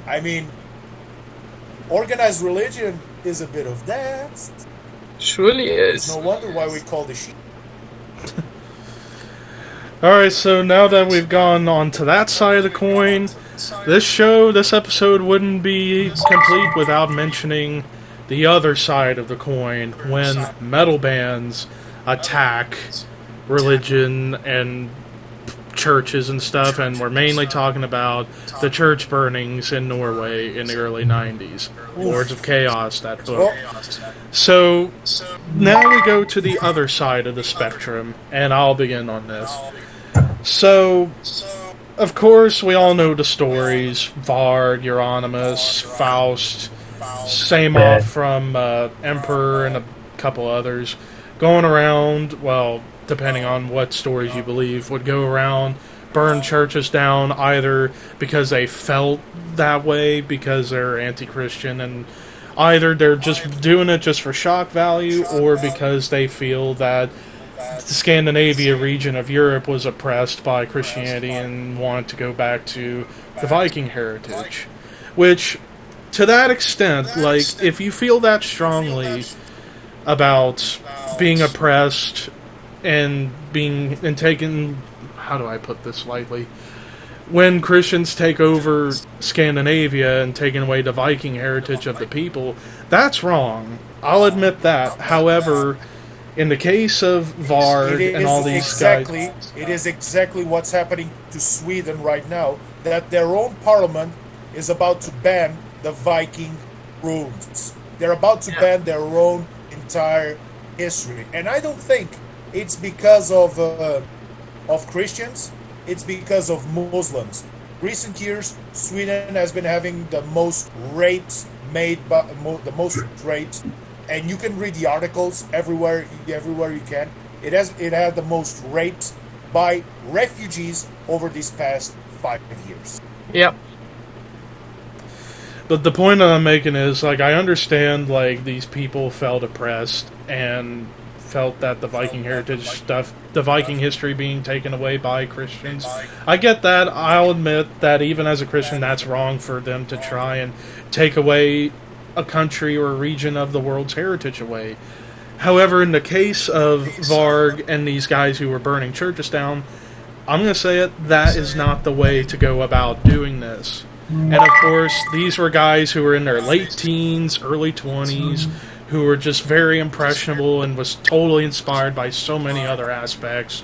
I mean, organized religion is a bit of that. Surely is. No wonder why we call the sheep. Alright, so now that we've gone on to that side of the coin, this episode wouldn't be complete without mentioning the other side of the coin, when metal bands attack religion and churches and stuff, and we're mainly talking about the church burnings in Norway in the early 90s. Lords of Chaos, that book. So, now we go to the other side of the spectrum, and I'll begin on this. So, of course, we all know the stories. Varg, Euronymous, Faust, Samoth from Emperor, and a couple others. Going around, well, depending on what stories you believe, would go around, burn churches down, either because they felt that way, because they're anti-Christian, and either they're just doing it just for shock value, or because they feel that the Scandinavia region of Europe was oppressed by Christianity and wanted to go back to the Viking heritage. Which, to that extent, like, if you feel that strongly about being oppressed and taken, how do I put this lightly? When Christians take over Scandinavia and taking away the Viking heritage of the people, that's wrong. I'll admit that. However, in the case of Varg and all these guys... It is exactly what's happening to Sweden right now, that their own parliament is about to ban the Viking runes. They're about to ban their own entire history. And I don't think it's because of Christians, it's because of Muslims. Recent years, Sweden has been having the most rapes and you can read the articles everywhere you can. It had the most rapes by refugees over these past 5 years. Yep. But the point that I'm making is, like, I understand, like, these people felt oppressed and felt that the Viking heritage stuff, the Viking history being taken away by Christians. I get that. I'll admit that even as a Christian, that's wrong for them to try and take away a country or a region of the world's heritage away. However, in the case of Varg and these guys who were burning churches down, I'm going to say it, that is not the way to go about doing this. And of course, these were guys who were in their late teens, early 20s, who were just very impressionable and was totally inspired by so many other aspects,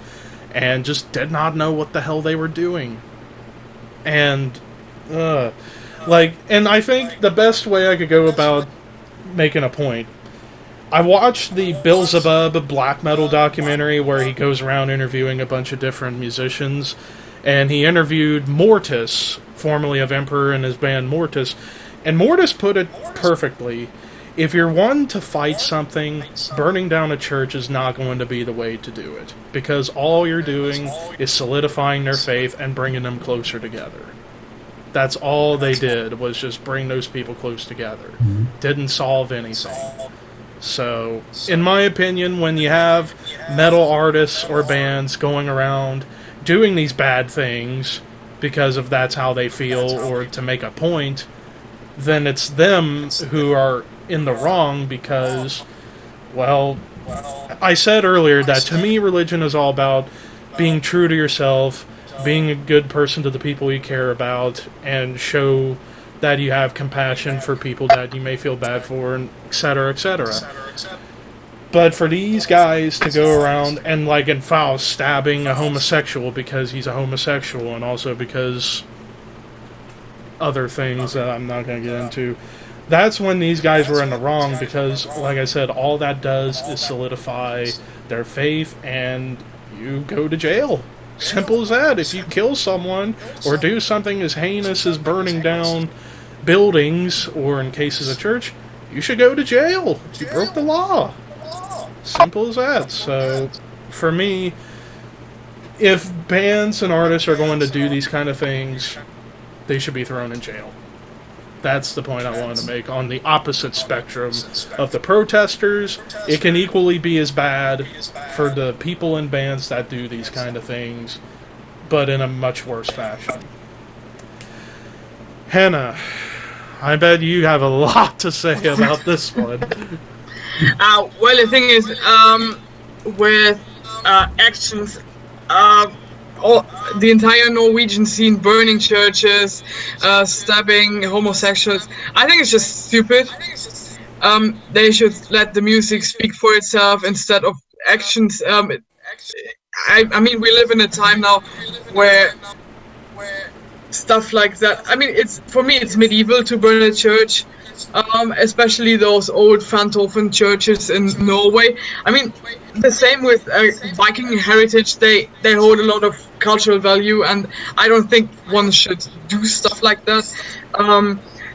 and just did not know what the hell they were doing. And, and I think the best way I could go about making a point, I watched the Beelzebub black metal documentary where he goes around interviewing a bunch of different musicians, and he interviewed Mortis, formerly of Emperor, and his band Mortis, and Mortis put it perfectly. If you're one to fight something, burning down a church is not going to be the way to do it, because all you're doing is solidifying their faith and bringing them closer together. That's all they did, was just bring those people close together. Didn't solve anything. So, in my opinion, when you have metal artists or bands going around doing these bad things because of that's how they feel or to make a point, then it's them who are in the wrong because, well, I said earlier that to me religion is all about being true to yourself, being a good person to the people you care about, and show that you have compassion for people that you may feel bad for, and etc., etc. But for these guys to go around and, like in Faust, stabbing a homosexual because he's a homosexual, and also because other things that I'm not going to get into, that's when these guys were in the wrong, because, like I said, all that does is solidify their faith, and you go to jail. Simple as that. If you kill someone or do something as heinous as burning down buildings, or in cases of church, you should go to jail. You broke the law. Simple as that. So, for me, if bands and artists are going to do these kind of things, they should be thrown in jail. That's the point I wanted to make. On the opposite spectrum of the protesters, it can equally be as bad for the people in bands that do these kind of things, but in a much worse fashion. Hannah, I bet you have a lot to say about this one. Well, the thing is, with actions, the entire Norwegian scene, burning churches, stabbing homosexuals, I think it's just stupid. They should let the music speak for itself instead of actions. I mean, we live in a time now where stuff like that. I mean, for me, it's medieval to burn a church, especially those old Fanthofen churches in Norway. I mean, the same with Viking heritage. They hold a lot of cultural value, and I don't think one should do stuff like that.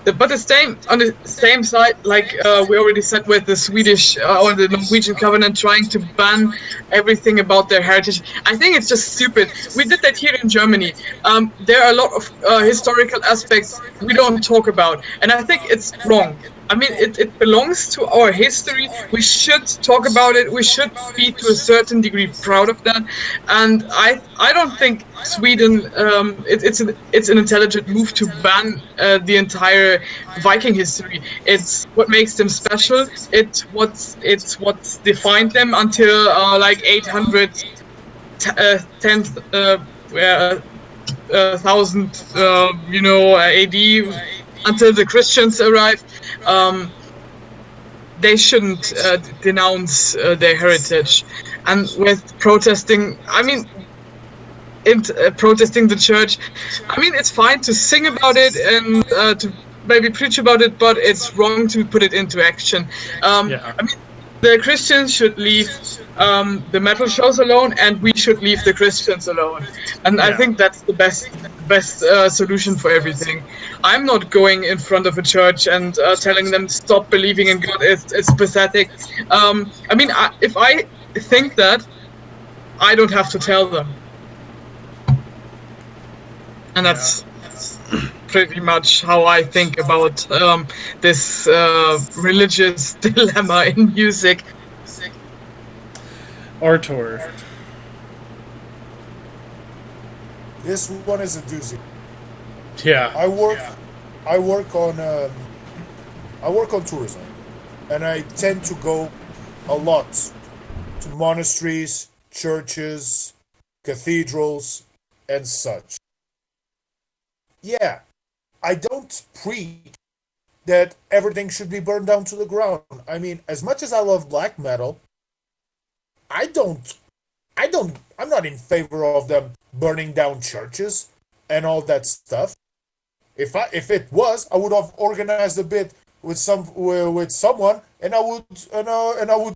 But on the same side, like we already said with the Swedish or the Norwegian covenant trying to ban everything about their heritage, I think it's just stupid. We did that here in Germany. There are a lot of historical aspects we don't talk about, and I think it's wrong. I mean, it belongs to our history. We should talk about it. We should be, to a certain degree, proud of that. And I don't think Sweden, it's an intelligent move to ban the entire Viking history. It's what makes them special. It's what's defined them until like 800, 10th, 1000, AD, until the Christians arrived. They shouldn't denounce their heritage. And with protesting, I mean, protesting the church, I mean, it's fine to sing about it and to maybe preach about it, but it's wrong to put it into action. I mean, the Christians should leave the metal shows alone, and we should leave the Christians alone. And I think that's the best solution for everything. I'm not going in front of a church and telling them stop believing in God. It's pathetic. I mean, if I think that, I don't have to tell them. And that's pretty much how I think about this religious dilemma in music. Artur. This one is a doozy. Yeah. I work on tourism, and I tend to go a lot to monasteries, churches, cathedrals, and such. Yeah, I don't preach that everything should be burned down to the ground. I mean, as much as I love black metal, I'm not in favor of them burning down churches and all that stuff. If it was, I would have organized a bit with someone, and I would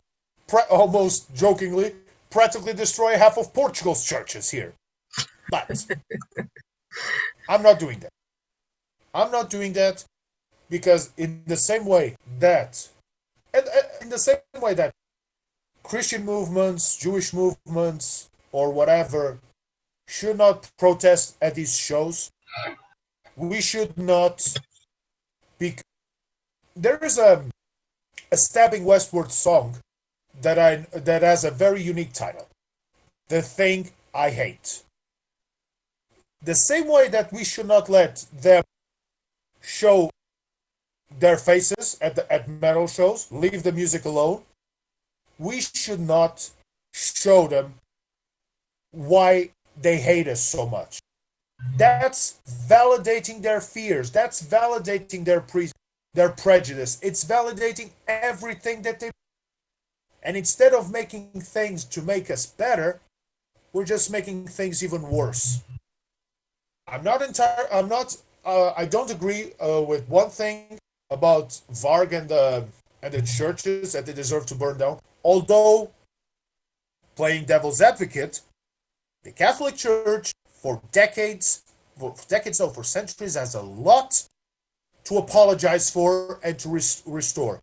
almost jokingly practically destroy half of Portugal's churches here. But I'm not doing that. I'm not doing that because in the same way that Christian movements, Jewish movements, or whatever should not protest at these shows, we should not be. There is a Stabbing Westward song that has a very unique title. The Thing I Hate. The same way that we should not let them show their faces at metal shows, leave the music alone, we should not show them why they hate us so much. That's validating their fears. That's validating their prejudice. It's validating everything that they. And instead of making things to make us better, we're just making things even worse. I'm not entire. I'm not. I don't agree with one thing about Varg and the churches that they deserve to burn down. Although, playing devil's advocate, the Catholic Church for centuries has a lot to apologize for and to restore.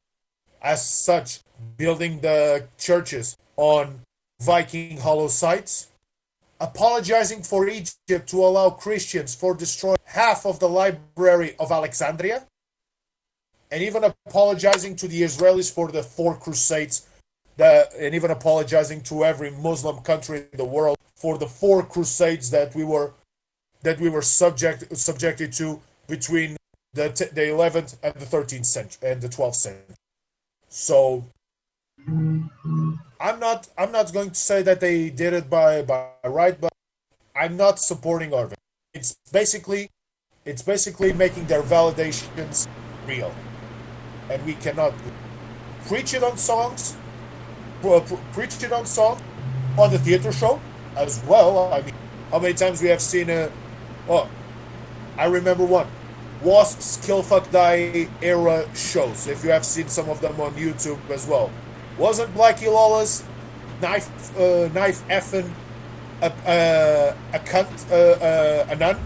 As such, building the churches on Viking hollow sites, apologizing for Egypt to allow Christians for destroying half of the library of Alexandria, and even apologizing to the Israelis for the 4 Crusades, and even apologizing to every Muslim country in the world for the 4 Crusades that we were subjected to between the 11th and the 13th century and the 12th century. So I'm not going to say that they did it by right, but I'm not supporting Arvin. It's basically making their validations real, and we cannot preach it on songs, on the theater show as well. I mean, how many times we have seen I remember one. Wasps Kill Fuck Die era shows, if you have seen some of them on YouTube as well. Wasn't Blackie Lawless knife effing a cunt, a nun?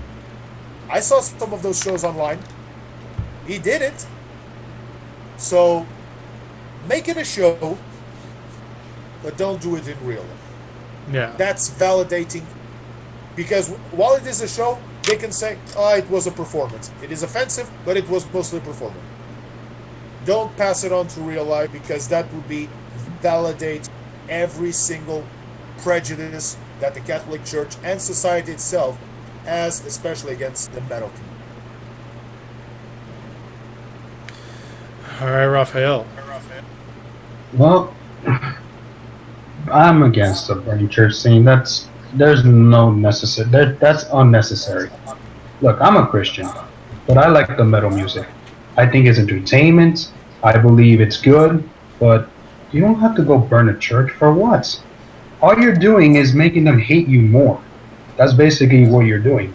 I saw some of those shows online. He did it. So, make it a show, but don't do it in real life. Yeah. That's validating, because while it is a show, they can say, oh, it was a performance. It is offensive, but it was mostly a performance. Don't pass it on to real life, because that would be validate every single prejudice that the Catholic Church and society itself has, especially against the metal community. All right, Raphael. Well, I'm against the burning church scene. That's unnecessary. Look, I'm a Christian, but I like the metal music. I think it's entertainment. I believe it's good, but you don't have to go burn a church for what? All you're doing is making them hate you more. That's basically what you're doing.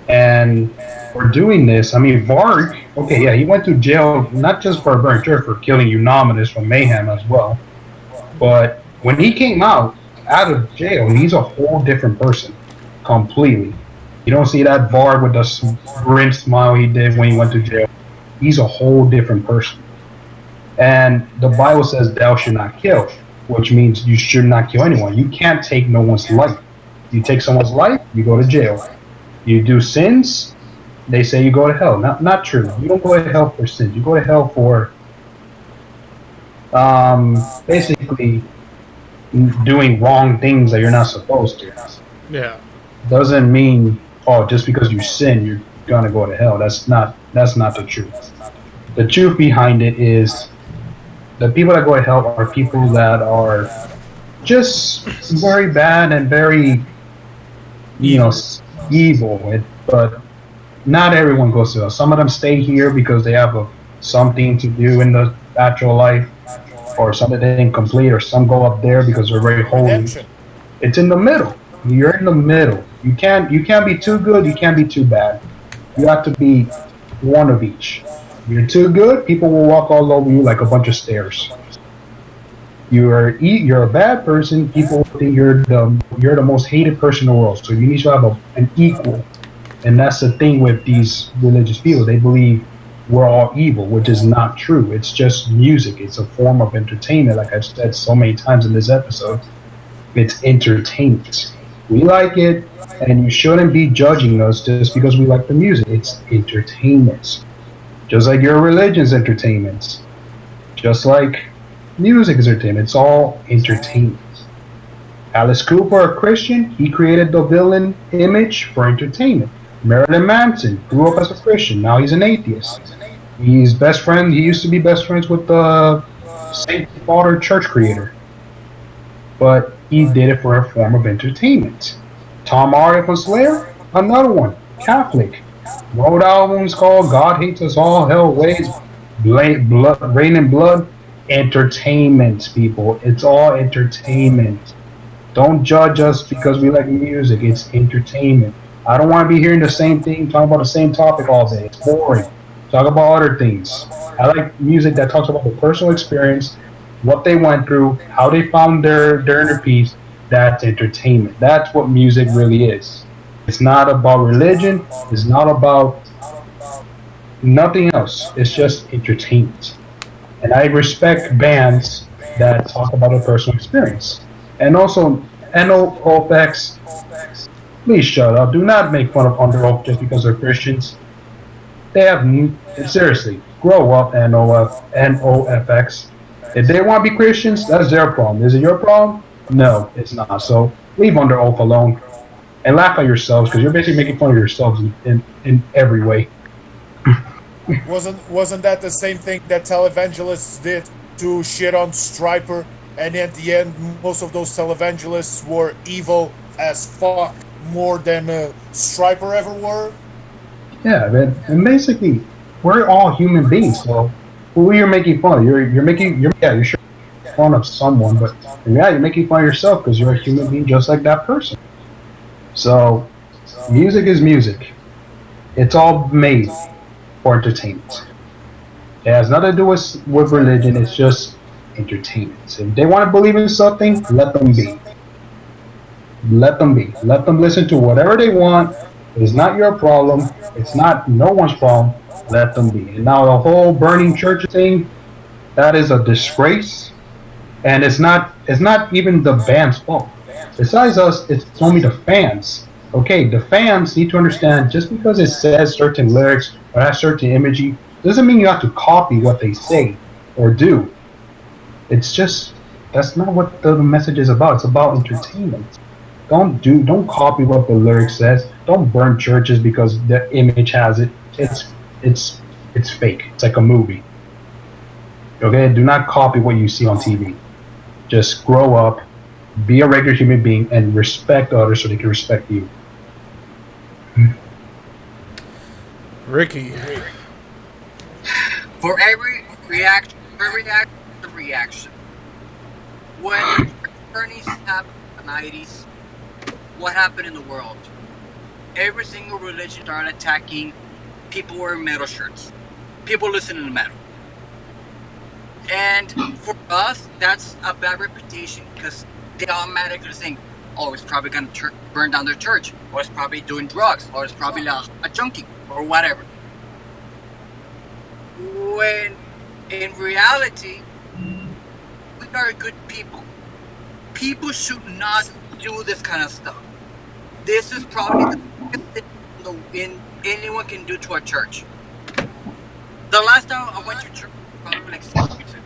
And for doing this, I mean, Varg, okay, yeah, he went to jail not just for a burning church, for killing Eunominus from Mayhem as well. But when he came out of jail, he's a whole different person, completely. You don't see that Varg with the grin smile he did when he went to jail. He's a whole different person. And the Bible says, thou should not kill, which means you should not kill anyone. You can't take no one's life. You take someone's life, you go to jail. You do sins, they say you go to hell. Not true. You don't go to hell for sins. You go to hell for basically doing wrong things that you're not supposed to. Yeah. Doesn't mean, just because you sin, you're gonna go to hell. That's not the truth. The truth behind it is the people that go to hell are people that are just very bad and very, evil. But not everyone goes to hell. Some of them stay here because they have something to do in the actual life, or something they didn't complete, or some go up there because they're very holy. Redemption. It's in the middle. You're in the middle. You can't be too good. You can't be too bad. You have to be one of each. You're too good, people will walk all over you like a bunch of stairs. You're a bad person, people think you're the most hated person in the world. So you need to have an equal. And that's the thing with these religious people. They believe we're all evil, which is not true. It's just music. It's a form of entertainment, like I've said so many times in this episode. It's entertainment. We like it. and you shouldn't be judging us just because we like the music. It's entertainment. Just like your religion's entertainment. Just like music is entertainment. It's all entertainment. Alice Cooper, a Christian, he created the villain image for entertainment. Marilyn Manson grew up as a Christian. Now he's an atheist. He's best friend. He used to be best friends with the Saint Father Church creator, but he did it for a form of entertainment. Tom Arya from Slayer, another one, Catholic. Wrote albums called "God Hates Us All," "Hell Waits," blood, "Rain and Blood." Entertainment, people. It's all entertainment. Don't judge us because we like music. It's entertainment. I don't want to be hearing the same thing, talking about the same topic all day. It's boring. Talk about other things. I like music that talks about the personal experience, what they went through, how they found their inner peace. That's entertainment. That's what music really is. It's not about religion. It's not about nothing else. It's just entertainment. And I respect bands that talk about a personal experience. And also, NOFX, please shut up. Do not make fun of Under Oath just because they're Christians. They have, seriously, grow up, NOFX. If they want to be Christians, that's their problem. Is it your problem? No, it's not. So leave Under Oath alone and laugh at yourselves because you're basically making fun of yourselves in every way. Wasn't that the same thing that televangelists did to shit on Striper? And at the end, most of those televangelists were evil as fuck more than Striper ever were. Yeah, man. And basically, we're all human beings. So who you're making fun of? You're sure making fun of someone, but yeah, you're making fun of yourself because you're a human being just like that person. So music is music. It's all made for entertainment. It has nothing to do with religion. It's just entertainment. If they want to believe in something, let them be. Let them be. Let them listen to whatever they want. It's not your problem. It's not no one's problem. Let them be. And now the whole burning church thing, that is a disgrace. And it's not even the band's fault. Besides us, it's only the fans. Okay, the fans need to understand just because it says certain lyrics or has certain imagery doesn't mean you have to copy what they say or do. It's just that's not what the message is about. It's about entertainment. Don't copy what the lyric says. Don't burn churches because the image has it. It's fake. It's like a movie. Okay, do not copy what you see on TV. Just grow up, be a regular human being, and respect others so they can respect you. Ricky. For every reaction, a reaction. When the Bernies happened in the 90s, what happened in the world? Every single religion started attacking people wearing metal shirts. People listening to metal. And for us, that's a bad reputation because they automatically think, oh, it's probably going to burn down their church, or it's probably doing drugs, or it's probably a junkie, or whatever. When in reality, we are good people. People should not do this kind of stuff. This is probably the biggest thing anyone can do to a church. The last time I went to church, probably like 6 weeks ago.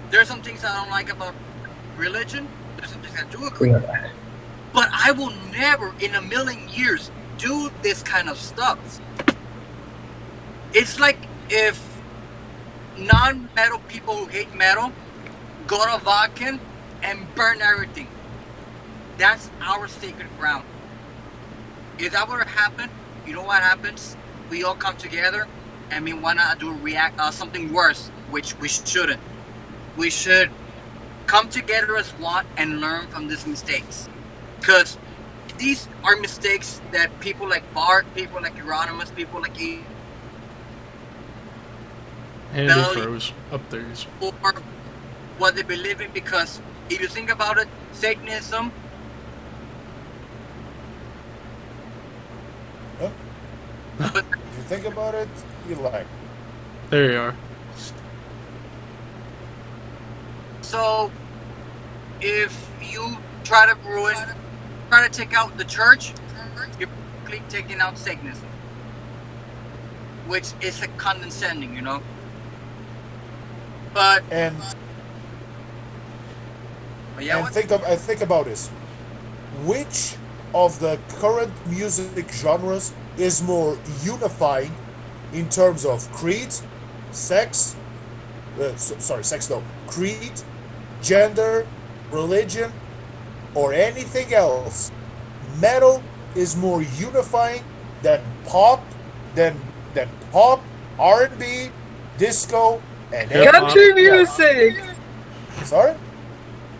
There's some things I don't like about religion. There's some things I do agree with. But I will never in a million years do this kind of stuff. It's like if non-metal people who hate metal go to Vakken and burn everything. That's our sacred ground. If that were to happen, you know what happens? We all come together and we want to do something worse, which we shouldn't. We should come together as one and learn from these mistakes. Because these are mistakes that people like Bart, people like Euronymous, people like Andy froze up there. Or what they believe in, because if you think about it, Satanism. If you think about it, you like. There you are. So, if you try to ruin try to take out the church, you're basically taking out Satanism, which is a condescending, you know. But And yeah, and think about this. Which of the current music genres is more unifying in terms of creed, sex? Sex no. Creed, gender, religion, or anything else. Metal is more unifying than pop, than pop, R&B, disco, and Hip hop. Country music. Sorry,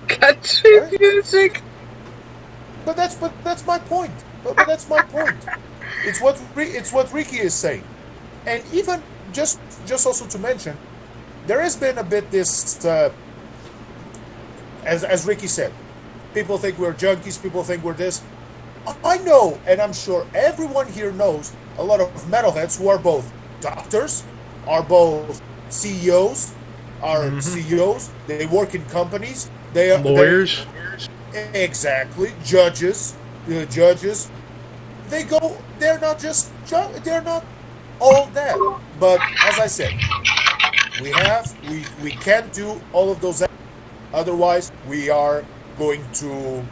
Country Sorry? music. but that's my point. But that's my point. It's what Ricky is saying, and even just also to mention, there has been a bit this as Ricky said, people think we're junkies, people think we're this. I know, and I'm sure everyone here knows a lot of metalheads who are both doctors, are both CEOs, CEOs. They work in companies. They are Lawyers. Exactly, judges. Judges. They go. They're not just. They're not all that. But as I said, we can't do all of those. Otherwise, we are going to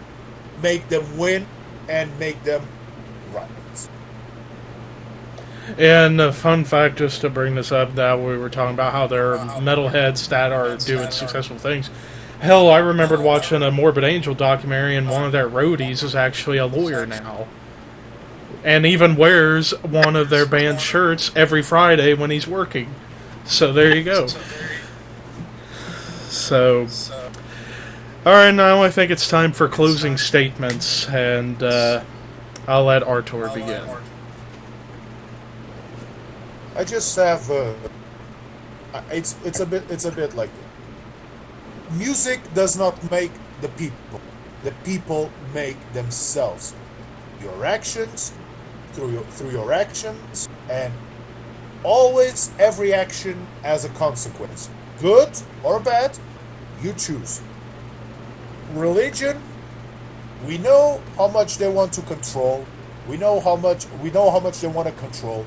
make them win and make them right. And a fun fact, just to bring this up, that we were talking about how there are metalheads that are doing successful things. Hell, I remembered watching a Morbid Angel documentary, and one of their roadies is actually a lawyer now. And even wears one of their band shirts every Friday when he's working. So there you go. So, alright, now I think it's time for closing statements, and I'll let Artur begin. I just have it's a bit like this. Music does not make the people. The people make themselves. Your actions, through your actions, and always every action has a consequence. Good or bad, you choose. Religion, we know how much they want to control. We know how much they want to control.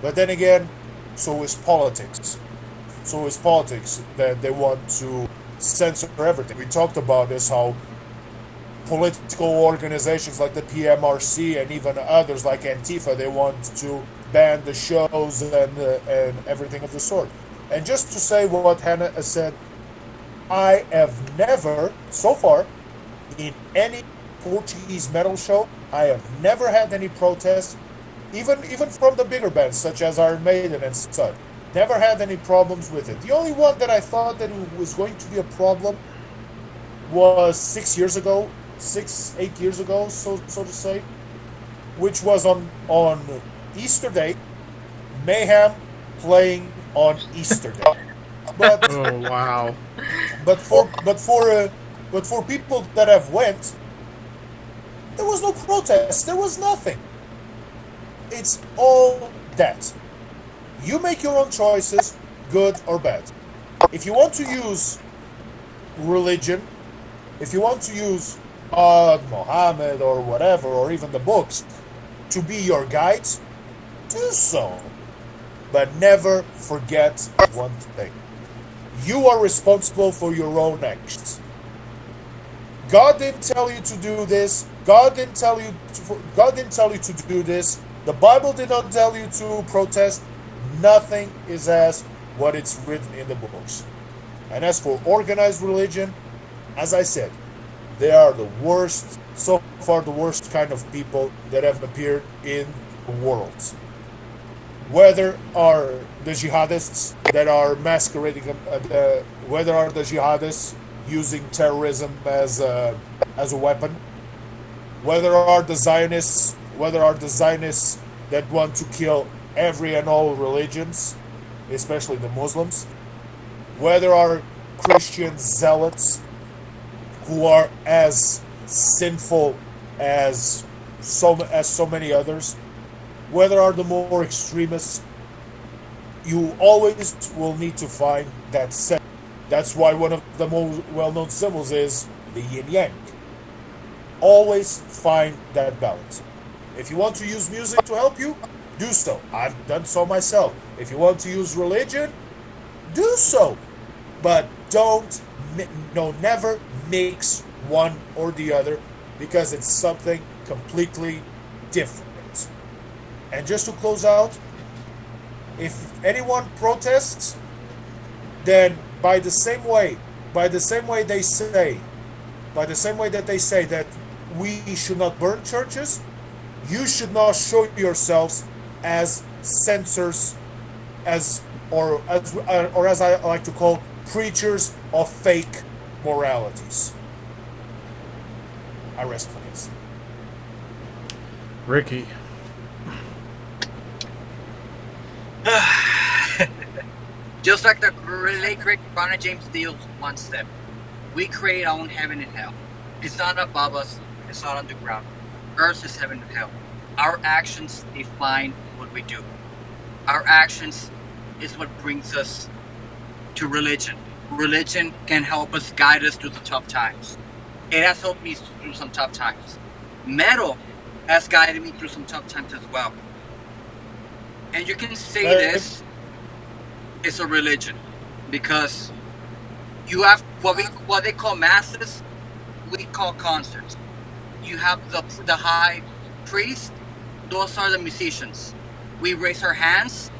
But then again, so is politics. So is politics, that they want to censor everything. We talked about this, how political organizations like the PMRC and even others like Antifa, they want to ban the shows and everything of the sort. And just to say what Hannah has said, I have never, so far, in any Portuguese metal show, I have never had any protests, even from the bigger bands such as Iron Maiden and such. Never had any problems with it. The only one that I thought that was going to be a problem was 8 years ago, so to say, which was on Easter Day, Mayhem playing on Easter Day. But Oh, wow. but for people that have went, there was no protest. There was nothing. It's all that. You make your own choices, good or bad. If you want to use religion, if you want to use Muhammad or whatever, or even the books, to be your guides, do so. But never forget one thing. You are responsible for your own actions. God didn't tell you to do this. God didn't tell you to do this. The Bible did not tell you to protest. Nothing is as what it's written in the books. And as for organized religion, as I said, they are the worst, so far the worst kind of people that have appeared in the world. Whether are the jihadists that are masquerading, whether are the jihadists using terrorism as a weapon, whether are the Zionists that want to kill every and all religions, especially the Muslims, whether are Christian zealots who are as sinful as so many others, whether are the more extremists, you always will need to find that symbol. That's why one of the most well-known symbols is the yin-yang. Always find that balance. If you want to use music to help you, do so. I've done so myself. If you want to use religion, do so. But don't, no, never mix one or the other because it's something completely different. And just to close out, if anyone protests, then by the same way they say, by the same way that they say that we should not burn churches, you should not show yourselves as censors, or as I like to call, preachers of fake moralities. I rest my case. Ricky. Just like the late great Ronnie James Dio once said, we create our own heaven and hell. It's not above us, it's not underground. Earth is heaven and hell. Our actions define what we do. Our actions is what brings us to religion. Religion can help us, guide us through the tough times. It has helped me through some tough times. Metal has guided me through some tough times as well. And you can say this is a religion because you have what they call masses, we call concerts. You have the high priest, those are the musicians. We raise our hands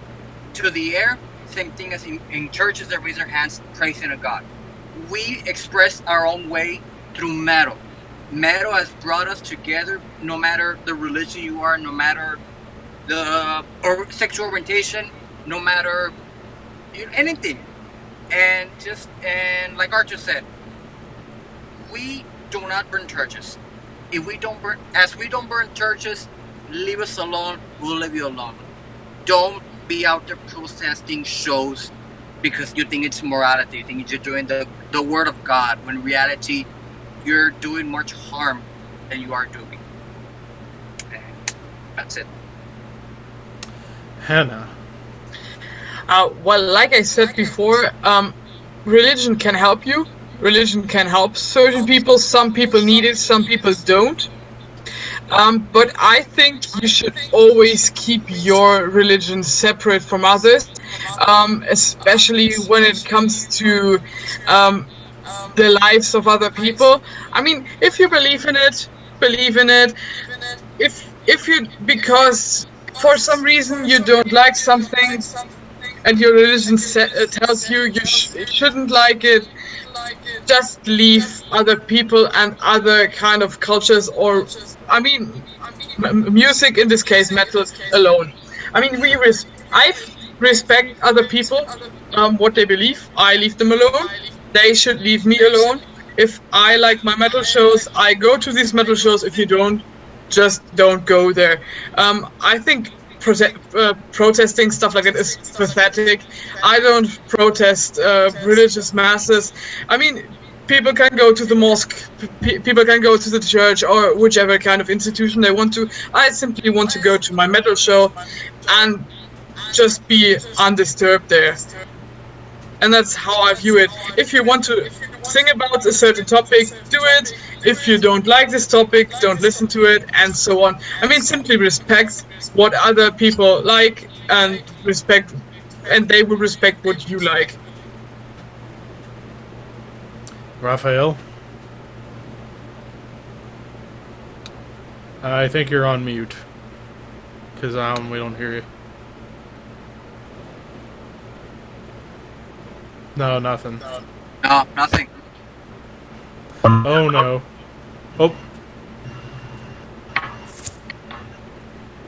to the air, same thing as in churches that raise their hands praising a God. We express our own way through metal. Metal has brought us together no matter the religion you are, no matter the sexual orientation, no matter anything. And like Artur said, we do not burn churches. If we don't burn churches, leave us alone. We'll leave you alone. Don't be out there protesting shows because you think it's morality. You think you're doing the word of God, when in reality, you're doing much harm than you are doing. And that's it. Hannah. Well, like I said before, religion can help you. Religion can help certain people. Some people need it, some people don't. But I think you should always keep your religion separate from others, especially when it comes to the lives of other people. I mean, if you believe in it, believe in it. If you, because for some reason you don't like something and your religion tells you you shouldn't like it, just leave other people and other kind of cultures, or I mean music, in this case metal, alone. I mean, I respect other people, what they believe. I leave them alone. They should leave me alone. If I like my metal shows, I go to these metal shows. If you don't, just don't go there. I think protesting stuff like that is pathetic. I don't protest religious masses. I mean, people can go to the mosque, people can go to the church, or whichever kind of institution they want to. I simply want to go to my metal show and just be undisturbed there. And that's how I view it. If you want to sing about a certain topic, do it. If you don't like this topic, don't listen to it, and so on. I mean, simply respect what other people like, and they will respect what you like. Raphael? I think you're on mute. Because we don't hear you. No, nothing. No, nothing. Oh no. Oh.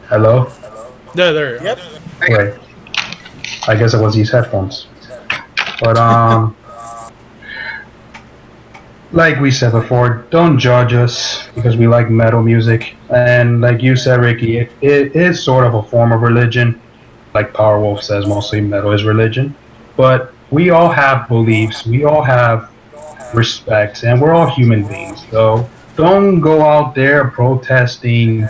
Hello? Yeah, there you are. Yep. Wait. I guess it was these headphones. But, like we said before, don't judge us because we like metal music. And like you said, Ricky, it is sort of a form of religion. Like Powerwolf says, mostly metal is religion. But we all have beliefs, we all have respects, and we're all human beings. So don't go out there protesting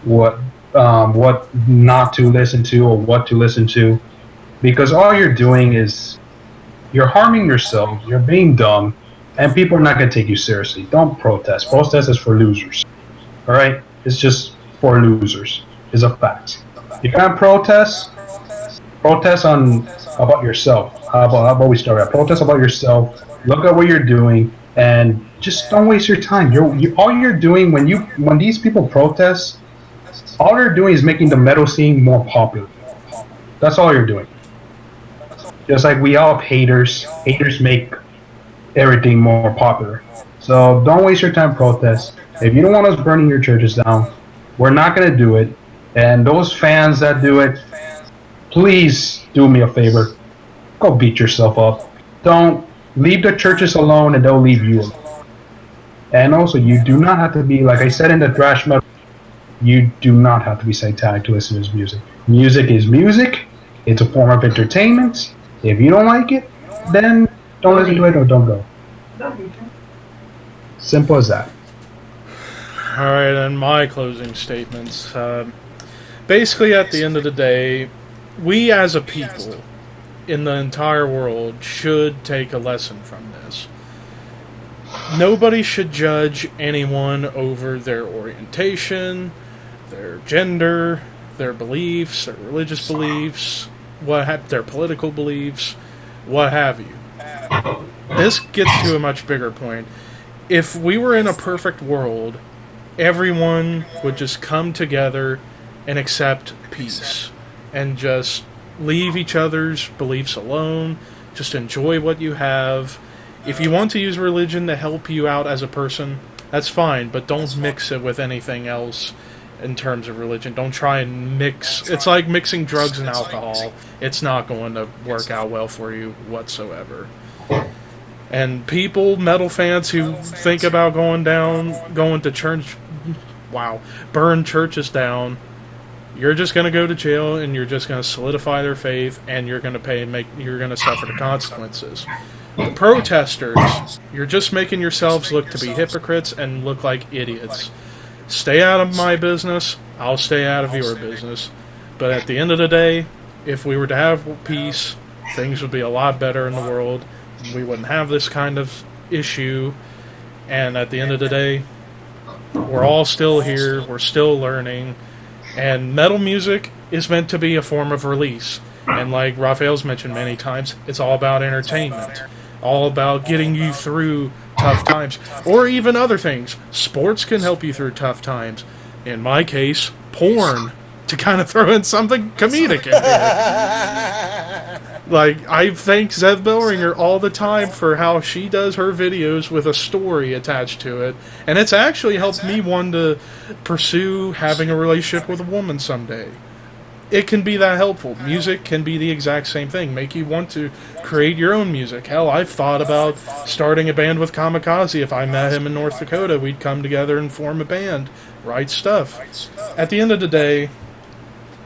what not to listen to or what to listen to, because all you're doing is you're harming yourself. You're being dumb, and people are not going to take you seriously. Don't protest. Protest is for losers. All right? It's just for losers. It's a fact. You're going to protest on about yourself. How about we start at protest about yourself? Look at what you're doing, and just don't waste your time. All you're doing when these people protest, all they're doing is making the metal scene more popular. That's all you're doing. Just like we all have haters. Haters make everything more popular. So don't waste your time protest. If you don't want us burning your churches down, we're not going to do it. And those fans that do it, please do me a favor. Go beat yourself up. Don't leave the churches alone, and they'll leave you alone. And also, you do not have to be, like I said in the thrash metal, you do not have to be satanic to listen to his music. Music is music. It's a form of entertainment. If you don't like it, then don't listen to it or don't go. Simple as that. All right, and my closing statements. Basically, at the end of the day, we as a people in the entire world should take a lesson from this. Nobody should judge anyone over their orientation, their gender, their beliefs, their religious beliefs, their political beliefs, what have you. This gets to a much bigger point. If we were in a perfect world, everyone would just come together and accept peace and just leave each other's beliefs alone, just enjoy what you have. If you want to use religion to help you out as a person, that's fine, but don't mix it with anything else in terms of religion. Don't try and mix. It's like mixing drugs and alcohol. It's not going to work out well for you whatsoever. And people, metal fans who think about going to church, burn churches down, you're just going to go to jail, and you're just going to solidify their faith, and you're going to you're going to suffer the consequences. The protesters, you're just making yourselves look to be hypocrites and look like idiots. Stay out of my business, I'll stay out of your business. But at the end of the day, if we were to have peace, things would be a lot better in the world. We wouldn't have this kind of issue. And at the end of the day, we're all still here, we're still learning. And metal music is meant to be a form of release. And like Raphael's mentioned many times, it's all about entertainment. All about getting you through tough times. Or even other things. Sports can help you through tough times. In my case, porn. To kind of throw in something comedic in here. Like, I thank Zev Bellringer all the time for how she does her videos with a story attached to it. And it's actually helped me want to pursue having a relationship with a woman someday. It can be that helpful. Music can be the exact same thing. Make you want to create your own music. Hell, I've thought about starting a band with Kamikaze. If I met him in North Dakota, we'd come together and form a band. Write stuff. At the end of the day,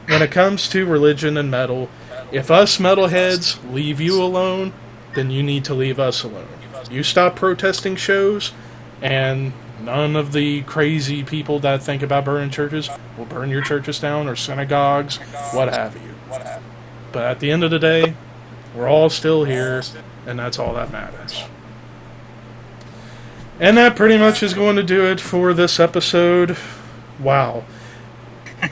when it comes to religion and metal, if us metalheads leave you alone, then you need to leave us alone. You stop protesting shows, and none of the crazy people that think about burning churches will burn your churches down or synagogues, what have you. But at the end of the day, we're all still here, and that's all that matters. And that pretty much is going to do it for this episode. Wow.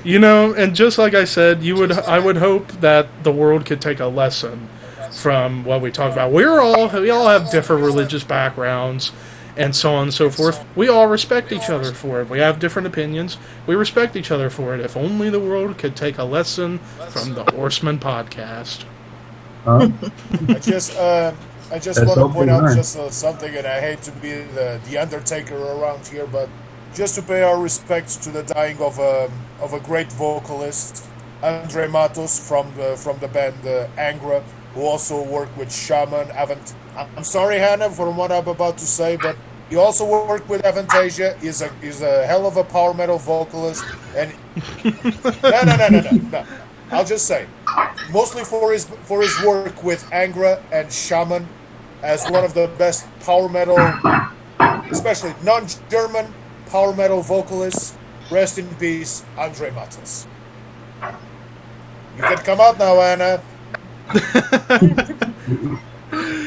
You know, and just like I said, I would hope that the world could take a lesson from what we talk about. We all have different religious backgrounds and so on and so forth. We all respect each other for it. We have different opinions. We respect each other for it. If only the world could take a lesson from the Horsemen podcast. I just want to point out something, and I hate to be the Undertaker around here, but just to pay our respects to the dying of a great vocalist, Andre Matos from the band Angra, who also worked with Shaman. I'm sorry, Hannah, for what I'm about to say, but he also worked with Avantasia. He's a hell of a power metal vocalist, and no. I'll just say, mostly for his work with Angra and Shaman, as one of the best power metal, especially non-German power metal vocalists. Rest in peace, Andre Matos. You can come out now, Anna.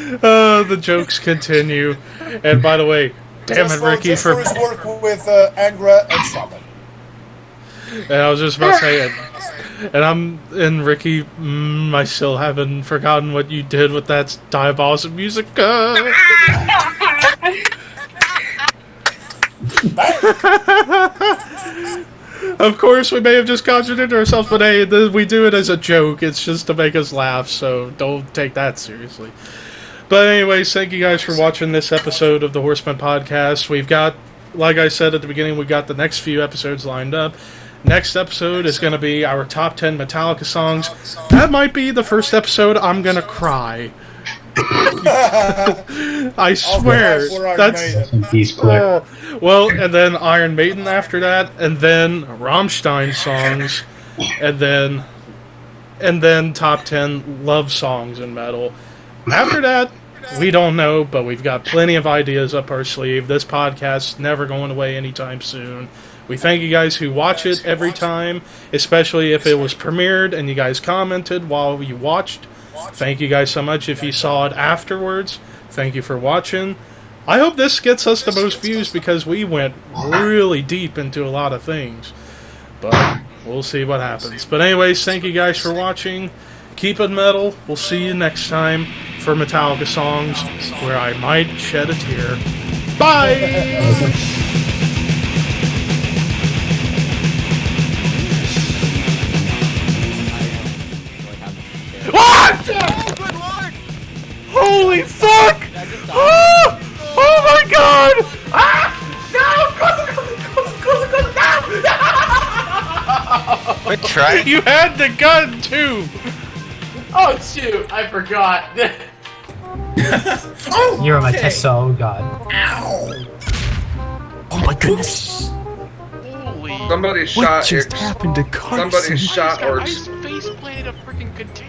The jokes continue. And by the way, damn it, Ricky, just for his work with Angra and Shaman. And I was just about to say it. And Ricky, I still haven't forgotten what you did with that diabolical music. Of course, we may have just contradicted ourselves, but hey, we do it as a joke. It's just to make us laugh, so don't take that seriously. But anyways, thank you guys for watching this episode of the Horsemen podcast. We've got, like I said at the beginning, we got the next few episodes lined up. Next episode is going to be our top 10 Metallica songs. That might be the first episode I'm going to cry. I swear. That's well, and then Iron Maiden after that, and then Rammstein songs, and then top 10 love songs in metal. After that, we don't know, but we've got plenty of ideas up our sleeve. This podcast's never going away anytime soon. We thank you guys who watch it every time, especially if it was premiered and you guys commented while you watched. Thank you guys so much. If you saw it afterwards, thank you for watching. I hope this gets us the most views because we went really deep into a lot of things. But we'll see what happens. But anyways, thank you guys for watching. Keep it metal. We'll see you next time for Metallica songs where I might shed a tear. Bye! What? Oh, good lord! Holy fuck! Oh, oh my god! Ah! No! Quit trying. You had the gun too! Oh shoot, I forgot. Oh, you're my test, oh god. Ow! Oh my goodness. Holy. Somebody What shot just happened to Carson? Somebody shot or I just face planted a freaking container.